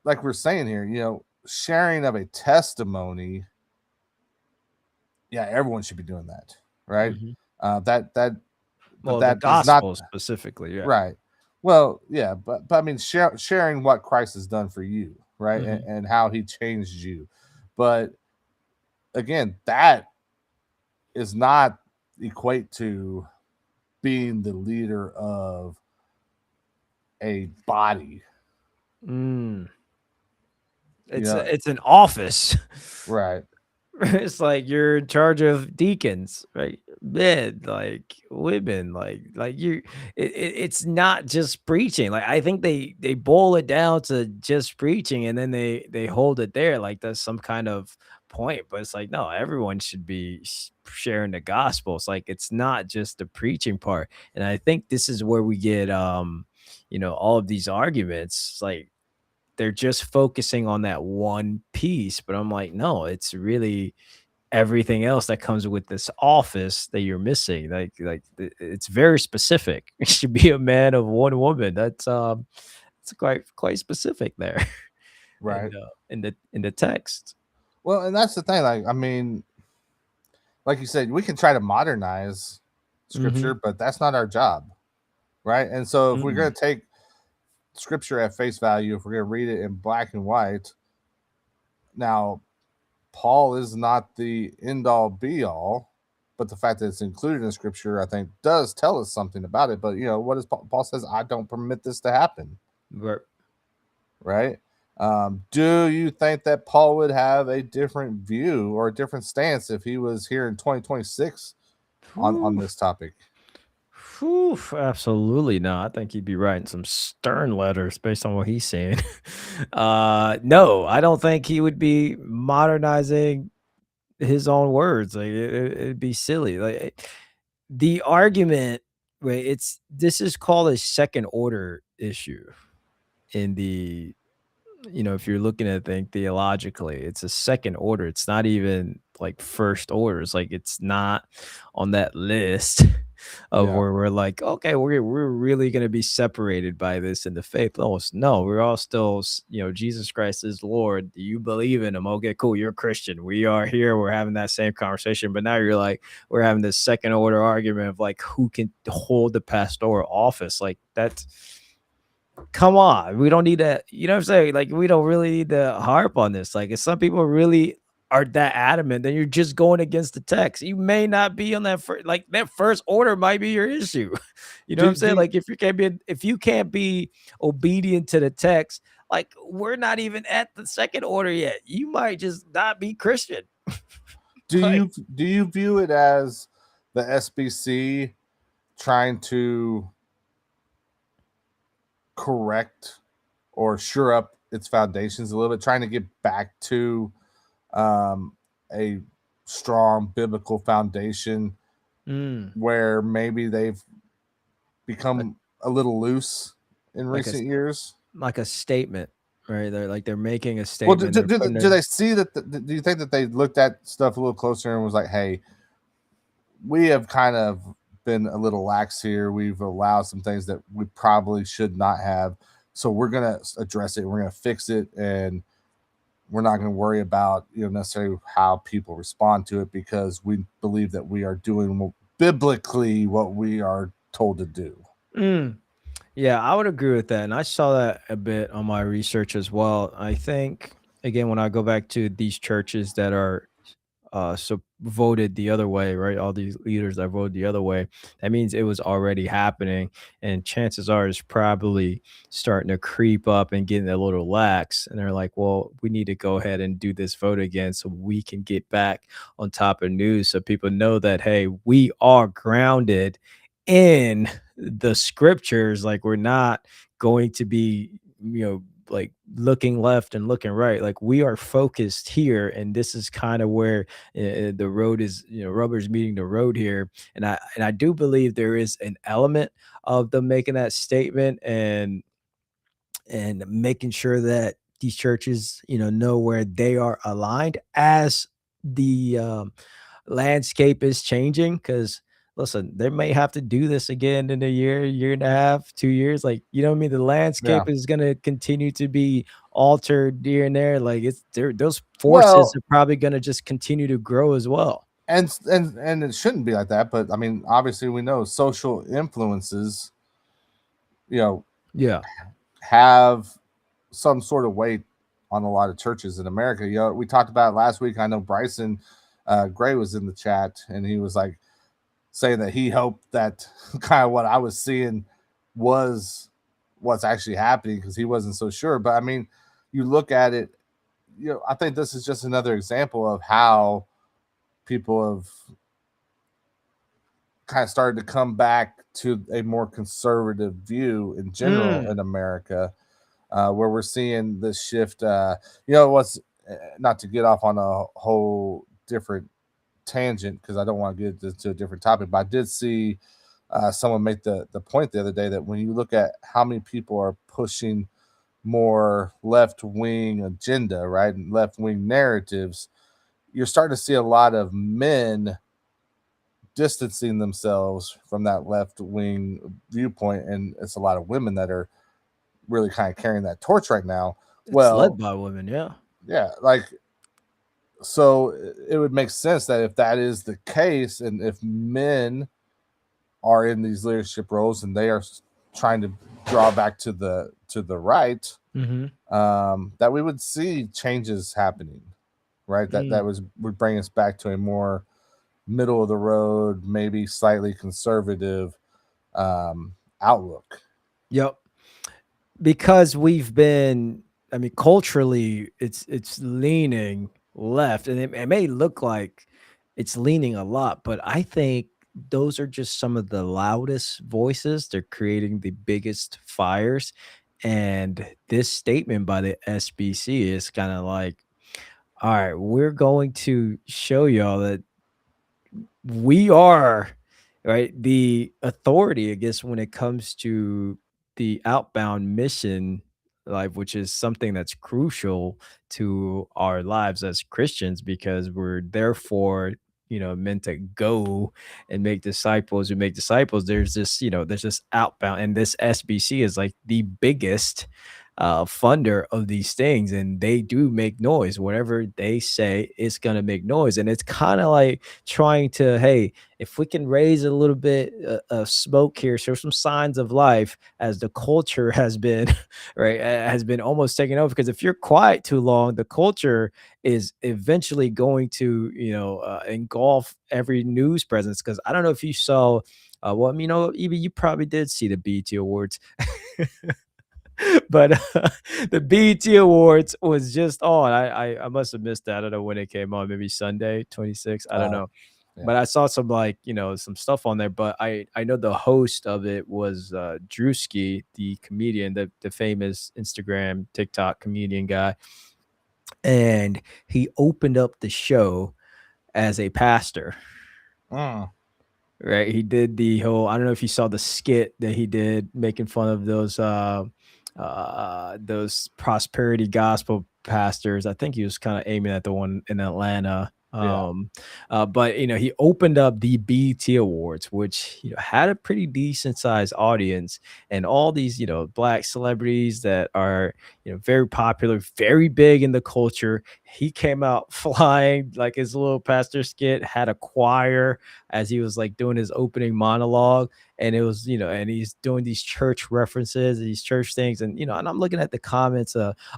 like we're saying here, sharing of a testimony, yeah, everyone should be doing that, right? Hmm. But Well, the that is not gospel specifically, yeah. right. Well, yeah, but I mean, sharing what Christ has done for you, right, and, Hmm. and how He changed you. But again, that is not equate to being the leader of a body. Mm. You It's know, it's an office. right? It's like you're in charge of deacons, right? Men, like women, like it's not just preaching. Like I think they boil it down to just preaching, and then they hold it there. Like that's some kind of point, but it's like, no, everyone should be sharing the gospel. It's like, it's not just the preaching part. And I think this is where we get, all of these arguments. It's like they're just focusing on that one piece, but I'm like, no, it's really everything else that comes with this office that you're missing. It's very specific. It should be a man of one woman. It's quite specific there. Right. In the text. Well, and that's the thing. Like, I mean, like you said, we can try to modernize scripture, Mhm. but that's not our job, right? And so if we're Mm. going to take scripture at face value, if we're going to read it in black and white, now Paul is not the end all be all, but the fact that it's included in scripture, I think, does tell us something about it. But what does Paul says? I don't permit this to happen, Ver right? Do you think that Paul would have a different view or a different stance if he was here in 2026 on Whew. this topic? Whew, absolutely not. I think he'd be writing some stern letters based on what he's saying. No, I don't think he would be modernizing his own words. Like it'd be silly. Like the argument, right? This is called a second order issue in the if you're looking at things theologically, it's a second order. It's not even like first order. It's like it's not on that list of Yeah. where we're like, okay, we're really gonna be separated by this in the faith. No, we're all still, Jesus Christ is Lord. Do you believe in him? Okay, cool. You're a Christian. We are here. We're having that same conversation. But now you're like, we're having this second order argument of like who can hold the pastoral office. Like that's come on, we don't need to, you know what I'm saying? Like, we don't really need to harp on this. Like, if some people really are that adamant, then you're just going against the text. You may not be on that first, like that first order might be your issue. You know what Do I'm saying? do Like, if you can't be obedient to the text, like we're not even at the second order yet. You might just not be Christian. do Like, you view it as the SBC trying to correct or shore up its foundations a little bit, trying to get back to a strong biblical foundation mm, where maybe they've like, become a little loose in like a recent years? like a statement, right? They're making a Well, statement. They're putting do their they see that? Do you think that they looked at stuff a little closer and was like, "Hey, we have kind of been a little lax here. We've allowed some things that we probably should not have. So we're gonna address it. We're gonna fix it, and we're not going to worry about necessarily how people respond to it because we believe that we are doing biblically what we are told to do." mm. Yeah, I would agree with that. And I saw that a bit on my research as well. I think, again, when I go back to these churches that are so voted the other way, right? All these leaders that voted the other way, that means it was already happening. And chances are it's probably starting to creep up and getting a little lax. And they're like, well, we need to go ahead and do this vote again so we can get back on top of news so people know that, hey, we are grounded in the scriptures. Like we're not going to be, like looking left and looking right. Like we are focused here, and this is kind of where the road is. Rubber's meeting the road here, and I do believe there is an element of them making that statement and making sure that these churches, know where they are aligned as the landscape is changing. Because listen, they may have to do this again in a year and a half, 2 years. Like, you know what I mean? The Yeah. landscape is going to continue to be altered here and there. Like it's there, those forces Well, are probably going to just continue to grow as well. and it shouldn't be like that, but I mean, obviously, we know social influences, you know, Yeah. have some sort of weight on a lot of churches in America. We talked about it last week. I know Bryson Gray was in the chat, and he was like saying that he hoped that kind of what I was seeing was what's actually happening because he wasn't so sure. But I mean, you look at it, I think this is just another example of how people have kind of started to come back to a more conservative view in general Mm. in America, where we're seeing this shift. What's not to get off on a whole different tangent because I don't want to get into a different topic, but I did see someone make the point the other day that when you look at how many people are pushing more left wing agenda, right, and left wing narratives, you're starting to see a lot of men distancing themselves from that left wing viewpoint, and it's a lot of women that are really kind of carrying that torch right now. It's led Well, by women, yeah. yeah, like, so it would make sense that if that is the case, and if men are in these leadership roles and they are trying to draw back to the right, that we would see changes happening, right? That would bring us back to a more middle of the road, maybe slightly conservative outlook. Yep. Because we've been, I mean, culturally, it's leaning left, and it may look like it's leaning a lot, but I think those are just some of the loudest voices. They're creating the biggest fires, and this statement by the SBC is kind of like, all right, we're going to show y'all that we are right the authority, I guess, when it comes to the outbound mission life, which is something that's crucial to our lives as Christians, because we're therefore meant to go and make disciples who make disciples. There's this, there's this outbound, and this SBC is like the biggest funder of these things, and they do make noise. Whatever they say, it's gonna make noise, and it's kind of like trying to, hey, if we can raise a little bit of smoke here, show some signs of life, as the culture has been right, has been almost taken over. Because if you're quiet too long, the culture is eventually going to engulf every news presence. Because I don't know if you saw, well, even you probably did see the BET Awards. But the BET Awards was just on. I must have missed that. I don't know when it came on. Maybe Sunday, 26. I don't know. Yeah. But I saw some, like, some stuff on there. But I know the host of it was Drewski, the comedian, the famous Instagram, TikTok comedian guy. And he opened up the show as a pastor. Right. He did the whole, I don't know if you saw the skit that he did making fun of those prosperity gospel pastors. I think he was kind of aiming at the one in Atlanta. But he opened up the BET Awards, which had a pretty decent sized audience, and all these black celebrities that are very popular, very big in the culture. He came out flying, like his little pastor skit had a choir as he was like doing his opening monologue, and it was and he's doing these church references, these church things, and and I'm looking at the comments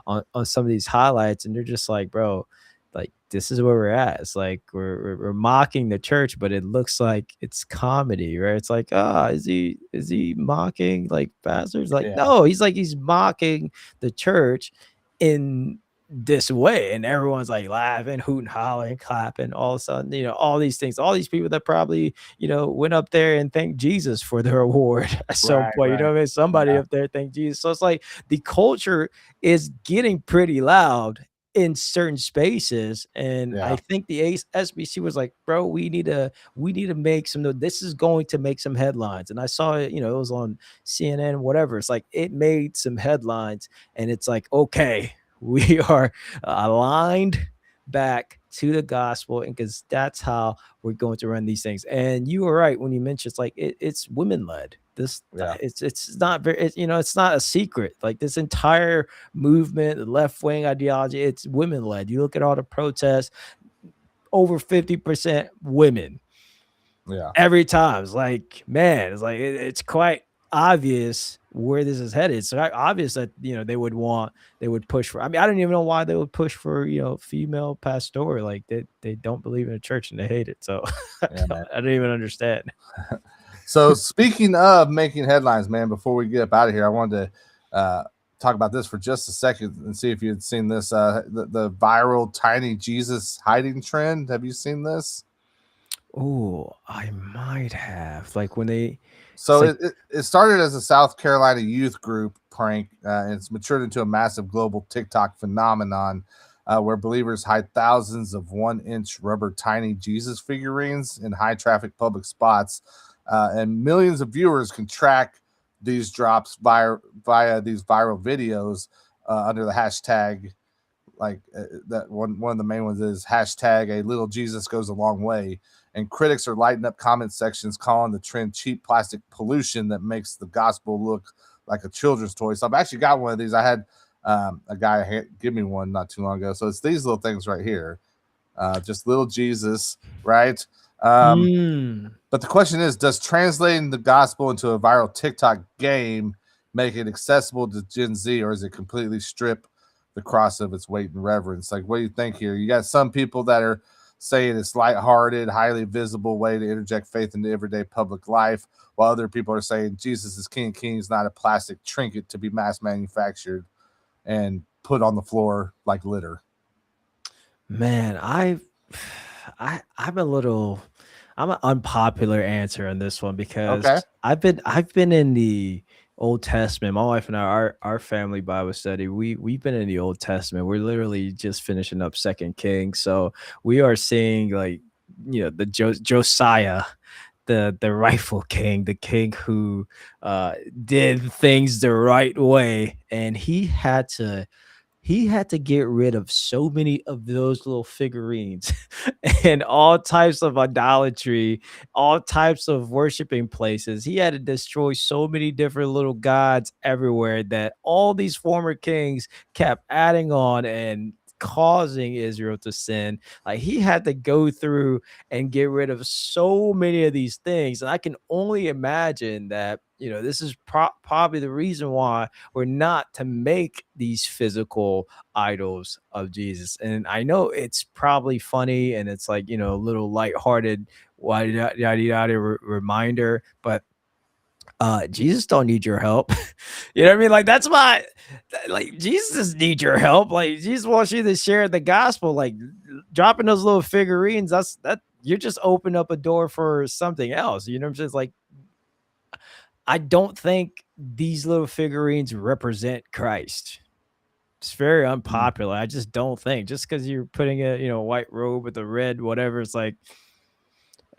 on some of these highlights, and they're just like, bro, like, this is where we're at. It's like we're mocking the church, but it looks like it's comedy, right? It's like, is he mocking like pastors? Like, no, he's mocking the church in this way, and everyone's like laughing, hooting, hollering, clapping. All of a sudden, all these things, all these people that probably went up there and thanked Jesus for their award at some point. You know what I mean? Somebody up there thanked Jesus. So it's like the culture is getting pretty loud in certain spaces, and I think the SBC was like, bro, we need to make some, this is going to make some headlines. And I saw it, it was on CNN, whatever. It's like it made some headlines, and it's like, okay, we are aligned back to the gospel, and because that's how we're going to run these things. And you were right when you mentioned it's like it's women led. This it's not very, it's not a secret. Like, this entire movement, the left wing ideology, it's women led. You look at all the protests, over 50% women. Every time. It's like, man, it's like it's quite obvious where this is headed. It's obvious that they would push for, I mean, I don't even know why they would push for female pastor. Like, they don't believe in the church and they hate it. So I don't even understand. So speaking of making headlines, man, before we get up out of here, I wanted to talk about this for just a second and see if you had seen this, the viral tiny Jesus hiding trend. Have you seen this? Oh, I might have. Like, when they... So it started as a South Carolina youth group prank, and it's matured into a massive global TikTok phenomenon. where believers hide thousands of 1-inch rubber tiny Jesus figurines in high traffic public spots. And millions of viewers can track these drops via these viral videos under the hashtag. Like that one of the main ones is hashtag a little Jesus goes a long way. And critics are lighting up comment sections calling the trend cheap plastic pollution that makes the gospel look like a children's toy. So I've actually got one of these. I had a guy give me one not too long ago. So it's these little things right here. Just little Jesus, right? But the question is, does translating the gospel into a viral TikTok game make it accessible to Gen Z, or is it completely strip the cross of its weight and reverence? Like, what do you think here? You got some people that are saying it's lighthearted, highly visible way to interject faith into everyday public life, while other people are saying Jesus is King of Kings, not a plastic trinket to be mass manufactured and put on the floor like litter. Man, I'm a little, I'm an unpopular answer on this one because Okay. I've been in the Old Testament. My wife and our family Bible study, we've been in the Old Testament. We're literally just finishing up Second Kings, so we are seeing, like, the Josiah, the rightful king, the king who did things the right way, and he had to get rid of so many of those little figurines and all types of idolatry, all types of worshiping places. He had to destroy so many different little gods everywhere that all these former kings kept adding on and causing Israel to sin. Like, he had to go through and get rid of so many of these things. And I can only imagine that, this is probably the reason why we're not to make these physical idols of Jesus. And I know it's probably funny and it's like, a little lighthearted reminder, but Jesus don't need your help. You know what I mean? Like, that's my, like, Jesus need your help. Like, Jesus wants you to share the gospel. Like, dropping those little figurines, that you're just open up a door for something else. You know what I'm saying? It's like, I don't think these little figurines represent Christ. It's very unpopular. I just don't think, just because you're putting a white robe with a red whatever, it's like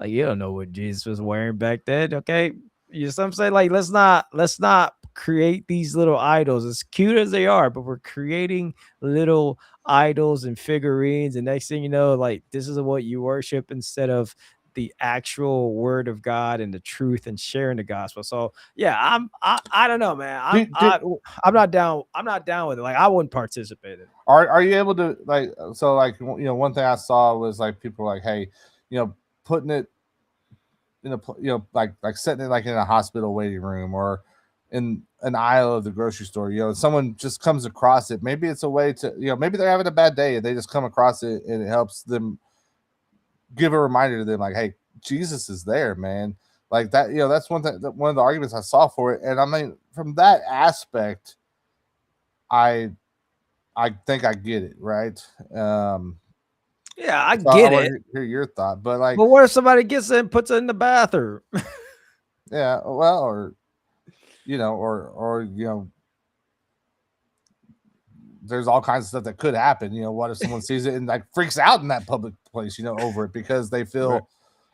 you don't know what Jesus was wearing back then. Okay, some say, like, let's not create these little idols, as cute as they are, but we're creating little idols and figurines, and next thing you know, like, this is what you worship instead of the actual word of God and the truth and sharing the gospel. So yeah, I don't know, man. I'm not down. I'm not down with it. Like, I wouldn't participate in it. Are you able to, like, so, like, one thing I saw was, like, people were like, hey, putting it in a, like setting it like in a hospital waiting room or in an aisle of the grocery store. Someone just comes across it. Maybe it's a way to, maybe they're having a bad day and they just come across it and it helps them give a reminder to them, like, hey, Jesus is there, man. Like that, that's one of the arguments I saw for it. And I mean, from that aspect, I think I get it, right? Yeah, I So get I want it. to hear your thought, but, like, But what if somebody gets it and puts it in the bathroom? yeah, well, or there's all kinds of stuff that could happen. What if someone sees it and, like, freaks out in that public place, over it because they feel,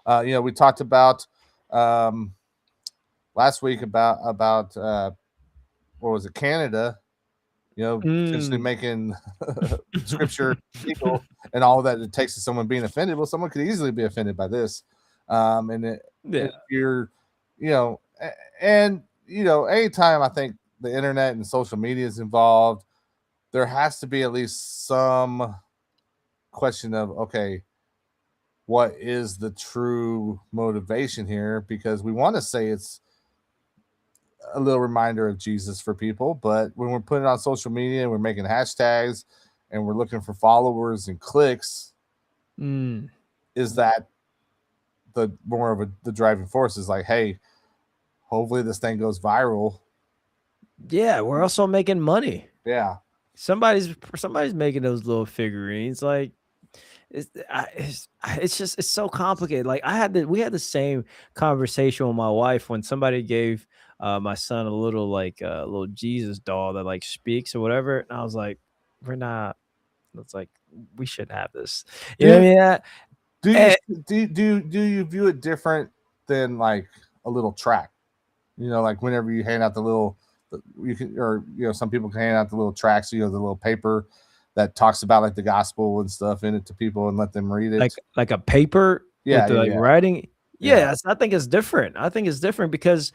right. We talked about last week about what was it, Canada, potentially making scripture legal and all that it takes to someone being offended. Well, someone could easily be offended by this. If you're, and, anytime I think the internet and social media is involved, there has to be at least some question of, okay, what is the true motivation here? Because we want to say it's a little reminder of Jesus for people, but when we're putting it on social media and we're making hashtags and we're looking for followers and clicks, is that the more of the driving force? Is like, hey, hopefully this thing goes viral. Yeah, we're also making money. Yeah, somebody's making those little figurines. Like, it's so complicated. Like, we had the same conversation with my wife when somebody gave my son a little, like, a little Jesus doll that, like, speaks or whatever, and I was like, we're not It's like we shouldn't have this. You know what I mean? Do you Eh, do you view it different than like a little tract? You know, like whenever you hand out the little, you can, or you know, some people can hand out the little tracts, you know, the little paper that talks about like the gospel and stuff in it to people and let them read it. like a paper with Yeah, the, like, yeah, writing. yeah. Yes, I think it's different. I think it's different because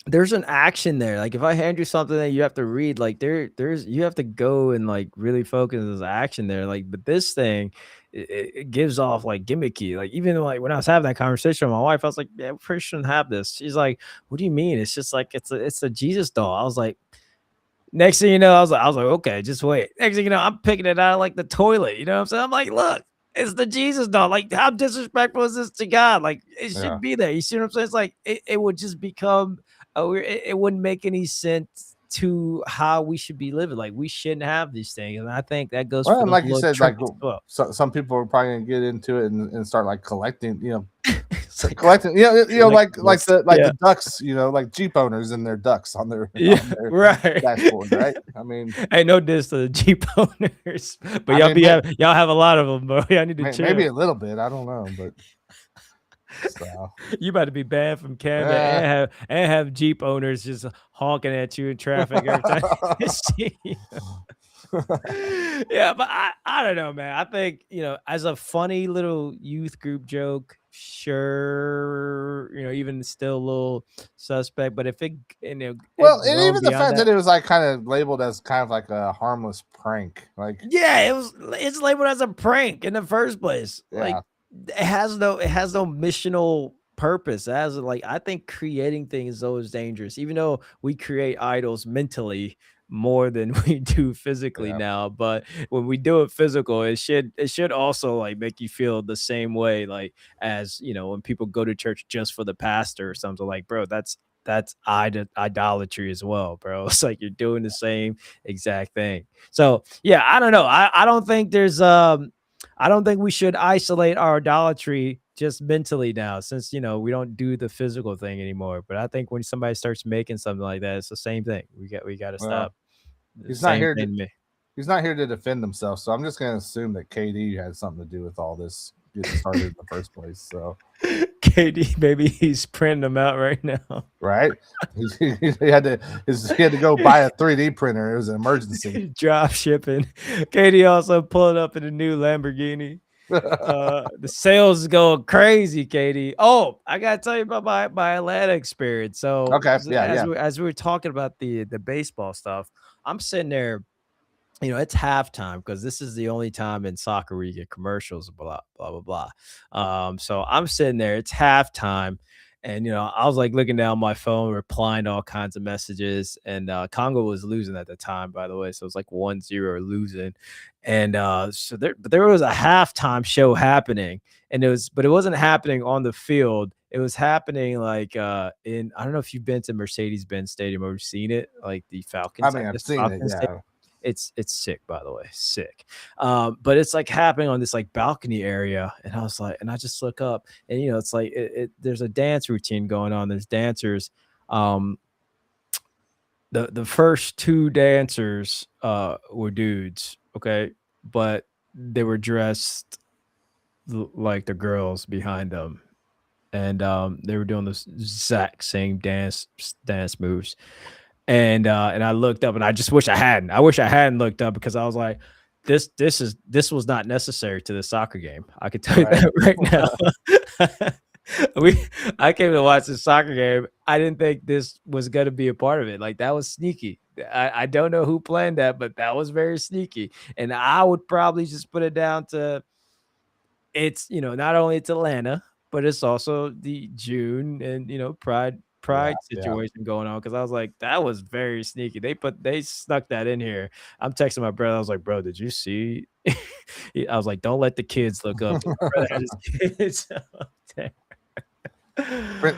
there's an action there. Like if I hand you something that you have to read, like there's you have to go and like really focus. There's action there. Like, but this thing, it gives off like gimmicky. Like even like when I was having that conversation with my wife, I was like, "Yeah, we probably shouldn't have this." She's like, "What do you mean? It's just like it's a Jesus doll." I was like, next thing you know, I was like, okay, just wait. Next thing you know, I'm picking it out of like the toilet. You know what I'm saying? I'm like, look, it's the Jesus doll. Like, how disrespectful is this to God? Like, it Yeah. should be there. You see what I'm saying? It's like it would just become it wouldn't make any sense to how we should be living. Like, we shouldn't have these things. And I think that goes Well, for and those like you little said, like trinkets as well. some people are probably gonna get into it and start like collecting, you know, It's like collecting, like collectibles. the ducks, you know, like Jeep owners and their ducks on their Yeah, on their right. dashboard, right? I mean, Ain't no diss to the Jeep owners, but I mean, y'all have a lot of them, bro. Y'all need to maybe chill. a little bit. I don't know, but so You about to be banned from Canada yeah. and have Jeep owners just honking at you in traffic every time they see you. Yeah, but I don't know, man. I think, as a funny little youth group joke, sure, even still a little suspect. But if Well, it and grown even the beyond fact that, that it was like kind of labeled as kind of like a harmless prank, like yeah, it's labeled as a prank in the first place. yeah, Like it has no missional purpose. It has like I think creating things is always dangerous, even though we create idols mentally more than we do physically yeah, now. But when we do it physical, it should also like make you feel the same way, like as when people go to church just for the pastor or something. Like, bro, that's idolatry as well, bro. It's like you're doing the same exact thing. So yeah, I don't know. I don't think I don't think we should isolate our idolatry just mentally now, since we don't do the physical thing anymore. But I think when somebody starts making something like that, it's the same thing. We got to well, stop. The he's not same here thing to to me. he's not here to defend himself, so I'm just gonna assume that KD had something to do with all this getting started in the first place. So KD, maybe he's printing them out right now. right, he had to go buy a 3D printer. It was an emergency. Drop shipping. KD also pulling up in a new Lamborghini. The sales is going crazy, Katie. Oh, I gotta tell you about my Atlanta experience. So Okay, yeah, as yeah, we were talking about the baseball stuff, I'm sitting there. It's halftime because this is the only time in soccer where you get commercials, blah blah blah blah. So I'm sitting there. It's halftime, and I was like looking down my phone, replying to all kinds of messages. And Congo was losing at the time, by the way, so it was like 1-0 losing. And there was a halftime show happening, and it wasn't happening on the field. It was happening like in I don't know if you've been to Mercedes-Benz Stadium or seen it, like the I Falcons, I mean, I've guess seen it. Falcons Stadium. Yeah, It's sick, by the way, sick. But it's like happening on this like balcony area, and I was like, and I just look up, and it's like there's a dance routine going on. There's dancers. Um, the first two dancers were dudes, okay, but they were dressed like the girls behind them, and they were doing this exact same dance moves. And I looked up, and I just wish I hadn't. I wish I hadn't looked up, because I was like, this was not necessary to the soccer game. I could tell you right. that right now. I came to watch the soccer game. I didn't think this was gonna be a part of it. Like, that was sneaky. I don't know who planned that, but that was very sneaky. And I would probably just put it down to it's not only it's Atlanta, but it's also the June and Yeah, pride yeah. situation going on, because I was like, that was very sneaky. They snuck that in here. I'm texting my brother. I was like, bro, did you see? I was like, don't let the kids look up. But my brother had his kids up there.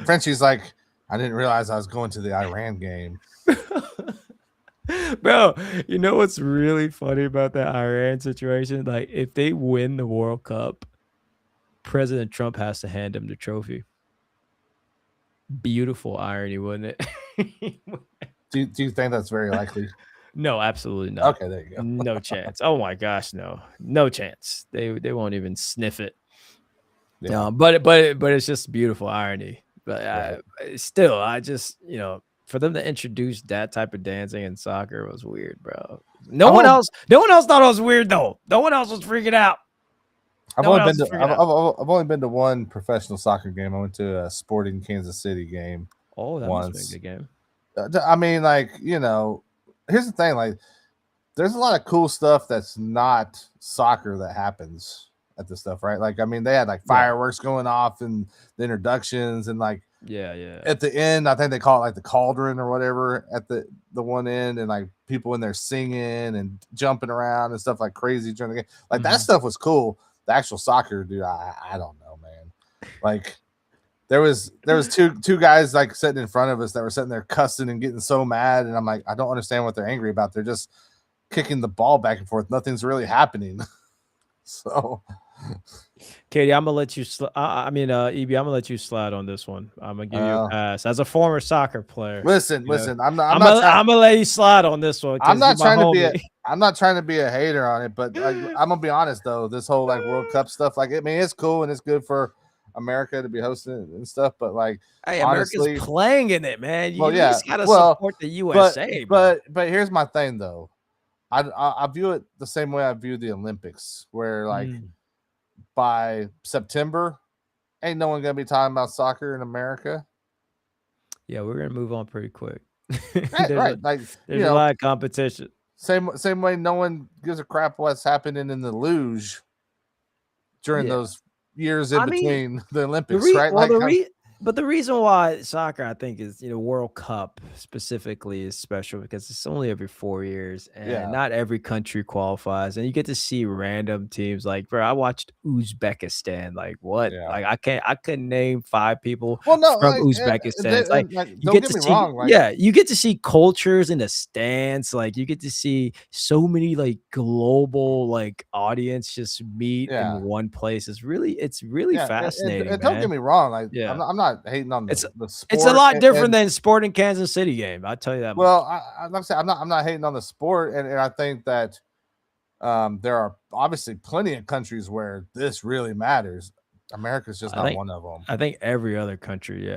Frenchie's like, I didn't realize I was going to the Iran game. Bro, you know what's really funny about that Iran situation? Like, if they win the World Cup, President Trump has to hand him the trophy. Beautiful irony, wouldn't it? Do you think that's very likely? No, absolutely not. Okay, there you go. No chance. Oh my gosh, no chance. They won't even sniff it. Yeah, But it's just beautiful irony. But right. still, I just for them to introduce that type of dancing in soccer was weird, bro. I've only No one else thought it was weird though. No one else was freaking out. I've No one only else been was to freaking out. I've only been to one professional soccer game. I went to a Sporting Kansas City game Oh, that must have been a once. good game. I mean, like, here's the thing, like, there's a lot of cool stuff that's not soccer that happens at this stuff, right? Like, I mean, they had like fireworks going off and the introductions, and like Yeah. at the end, I think they call it like the cauldron or whatever at the one end, and like people in there singing and jumping around and stuff like crazy during the game. Like that stuff was cool. The actual soccer, dude, I don't know, man. Like there was two guys like sitting in front of us that were sitting there cussing and getting so mad, and I'm like, I don't understand what they're angry about. They're just kicking the ball back and forth. Nothing's really happening. So, Katie, I'm gonna let you. EB, I'm gonna let you slide on this one. I'm gonna give you a pass as a former soccer player. Listen. I'm gonna let you slide on this one. I'm not trying to be a hater on it, but like, I'm gonna be honest though. This whole like World Cup stuff, like, I mean, it's cool and it's good for America to be hosting it and stuff, but like, hey, honestly, America's playing in it, man. You just gotta support the USA. But here's my thing though. I view it the same way I view the Olympics, where like by September, ain't no one gonna be talking about soccer in America. Yeah, we're gonna move on pretty quick. Right. Like, there's a lot of competition. Same way no one gives a crap what's happening in the luge during those years in between the Olympics, right? But the reason why soccer, I think, is World Cup specifically is special because it's only every 4 years, and not every country qualifies, and you get to see random teams. Like, bro, I watched Uzbekistan. Like, what? Yeah. Like, I couldn't name 5 people from Uzbekistan. Don't get me wrong. Like, you get to see cultures in the stands. Like, you get to see so many like global like audience just meet in one place. It's really fascinating. And don't get me wrong. Like, I'm not hating on the sport. It's a lot different than Sporting Kansas City game. I'll tell you that. Well, I'm not hating on the sport, and I think that there are obviously plenty of countries where this really matters. America's just not one of them. I think every other country,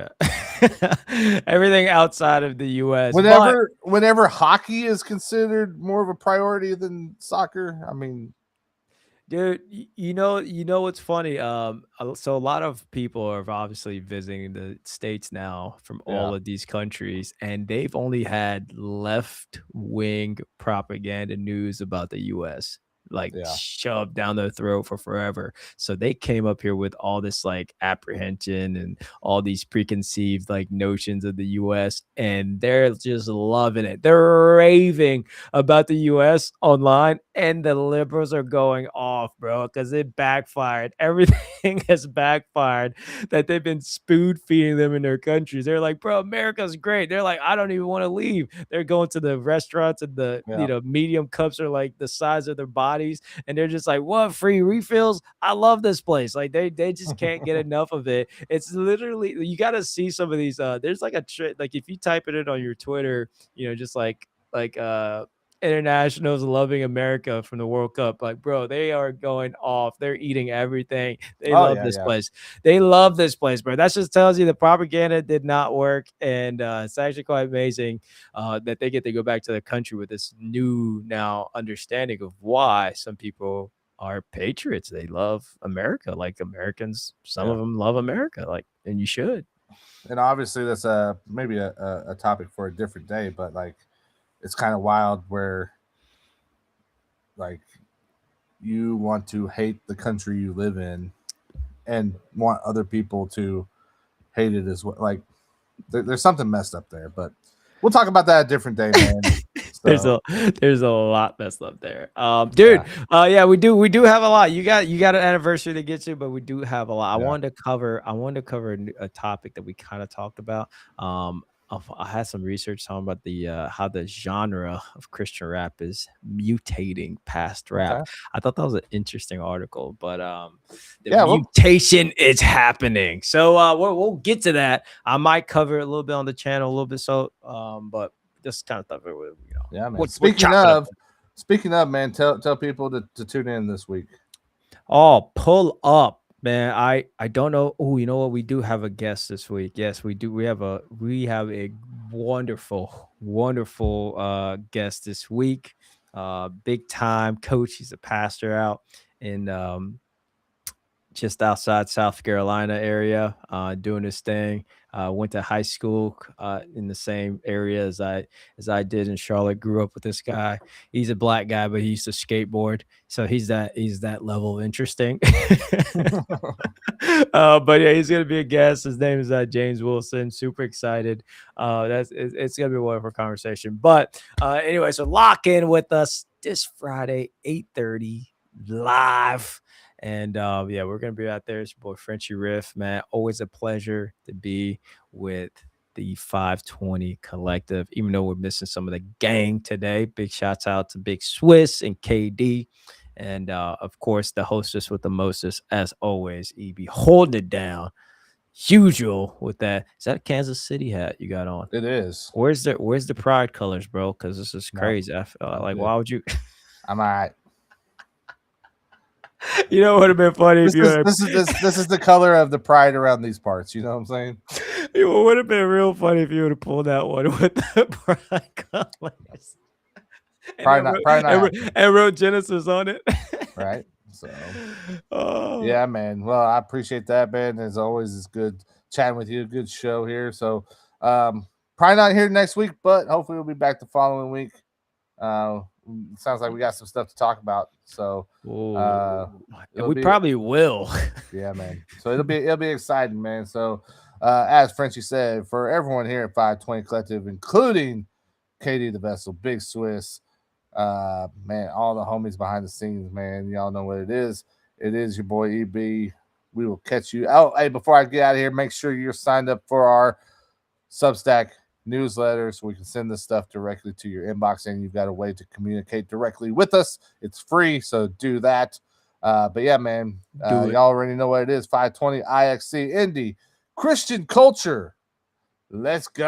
everything outside of the U.S. Whenever hockey is considered more of a priority than soccer, I mean. Dude, you know what's funny? So a lot of people are obviously visiting the States now from all of these countries, and they've only had left-wing propaganda news about the US like shoved down their throat for forever. So they came up here with all this like apprehension and all these preconceived like notions of the US, and they're just loving it. They're raving about the US online, and the liberals are going off, bro, because it backfired. Everything has backfired that they've been spoon feeding them in their countries. They're like, bro, America's great. They're like, I don't even want to leave. They're going to the restaurants, and the medium cups are like the size of their bodies, and they're just like, what, free refills? I love this place. Like, they just can't get enough of it. It's literally, you got to see some of these. There's like a trick, like if you type it in on your Twitter, just like internationals loving America from the World Cup. Like, bro, they are going off. They're eating everything. They love this place. They love this place, bro. That just tells you the propaganda did not work. And it's actually quite amazing that they get to go back to the country with this new now understanding of why some people are patriots. They love America. Like, Americans, some of them love America. Like, and you should. And obviously that's maybe a topic for a different day, but like, it's kind of wild where like you want to hate the country you live in and want other people to hate it as well. Like, there's something messed up there, but we'll talk about that a different day, man. So. There's a lot messed up there, dude. We do have a lot. You got an anniversary to get to, but we do have a lot. I wanted to cover a topic that we kind of talked about. I had some research talking about the how the genre of Christian rap is mutating past rap. Okay. I thought that was an interesting article, but mutation is happening. So we'll get to that. I might cover it a little bit on the channel, a little bit. So, but this kind of stuff. Yeah, man. We're Speaking chopping up. man, tell people to tune in this week. Oh, pull up, man. I don't know. Oh, you know what? We do have a guest this week. Yes, we do. We have a wonderful guest this week. Big time coach. He's a pastor out in just outside South Carolina area, doing his thing. Went to high school in the same area as I did in Charlotte. Grew up with this guy. He's a black guy, but he used to skateboard, so he's that level of interesting. But yeah, he's gonna be a guest. His name is James Wilson. Super excited. It's gonna be a wonderful conversation. But anyway, so lock in with us this Friday, 8:30 live. And yeah, we're gonna be out there. It's your boy Frenchy Riff, man. Always a pleasure to be with the 520 collective, even though we're missing some of the gang today. Big shouts out to Big Swiss and KD. And of course, the hostess with the mostest, as always, EB holding it down. Usual with that. Is that a Kansas City hat you got on? It is. Where's the pride colors, bro? Because this is crazy. I feel like, why would you? I'm all right. You know what would have been funny this is the color of the pride around these parts. You know what I'm saying? It would have been real funny if you would have pulled that one with the pride colors. And wrote Genesis on it. Right. So yeah, man. Well, I appreciate that, man. As always, it's good chatting with you. Good show here. So probably not here next week, but hopefully we'll be back the following week. Sounds like we got some stuff to talk about. So we probably will. Yeah, man. So it'll be exciting, man. So as Frenchie said, for everyone here at 520 Collective, including Katie the Vessel, Big Swiss, man, all the homies behind the scenes, man. Y'all know what it is. It is your boy EB. We will catch you. Oh, hey, before I get out of here, make sure you're signed up for our Substack newsletter so we can send this stuff directly to your inbox, and you've got a way to communicate directly with us. It's free, so do that. But yeah, man, y'all already know what it is. 520 IXC Indie Christian Culture. Let's go.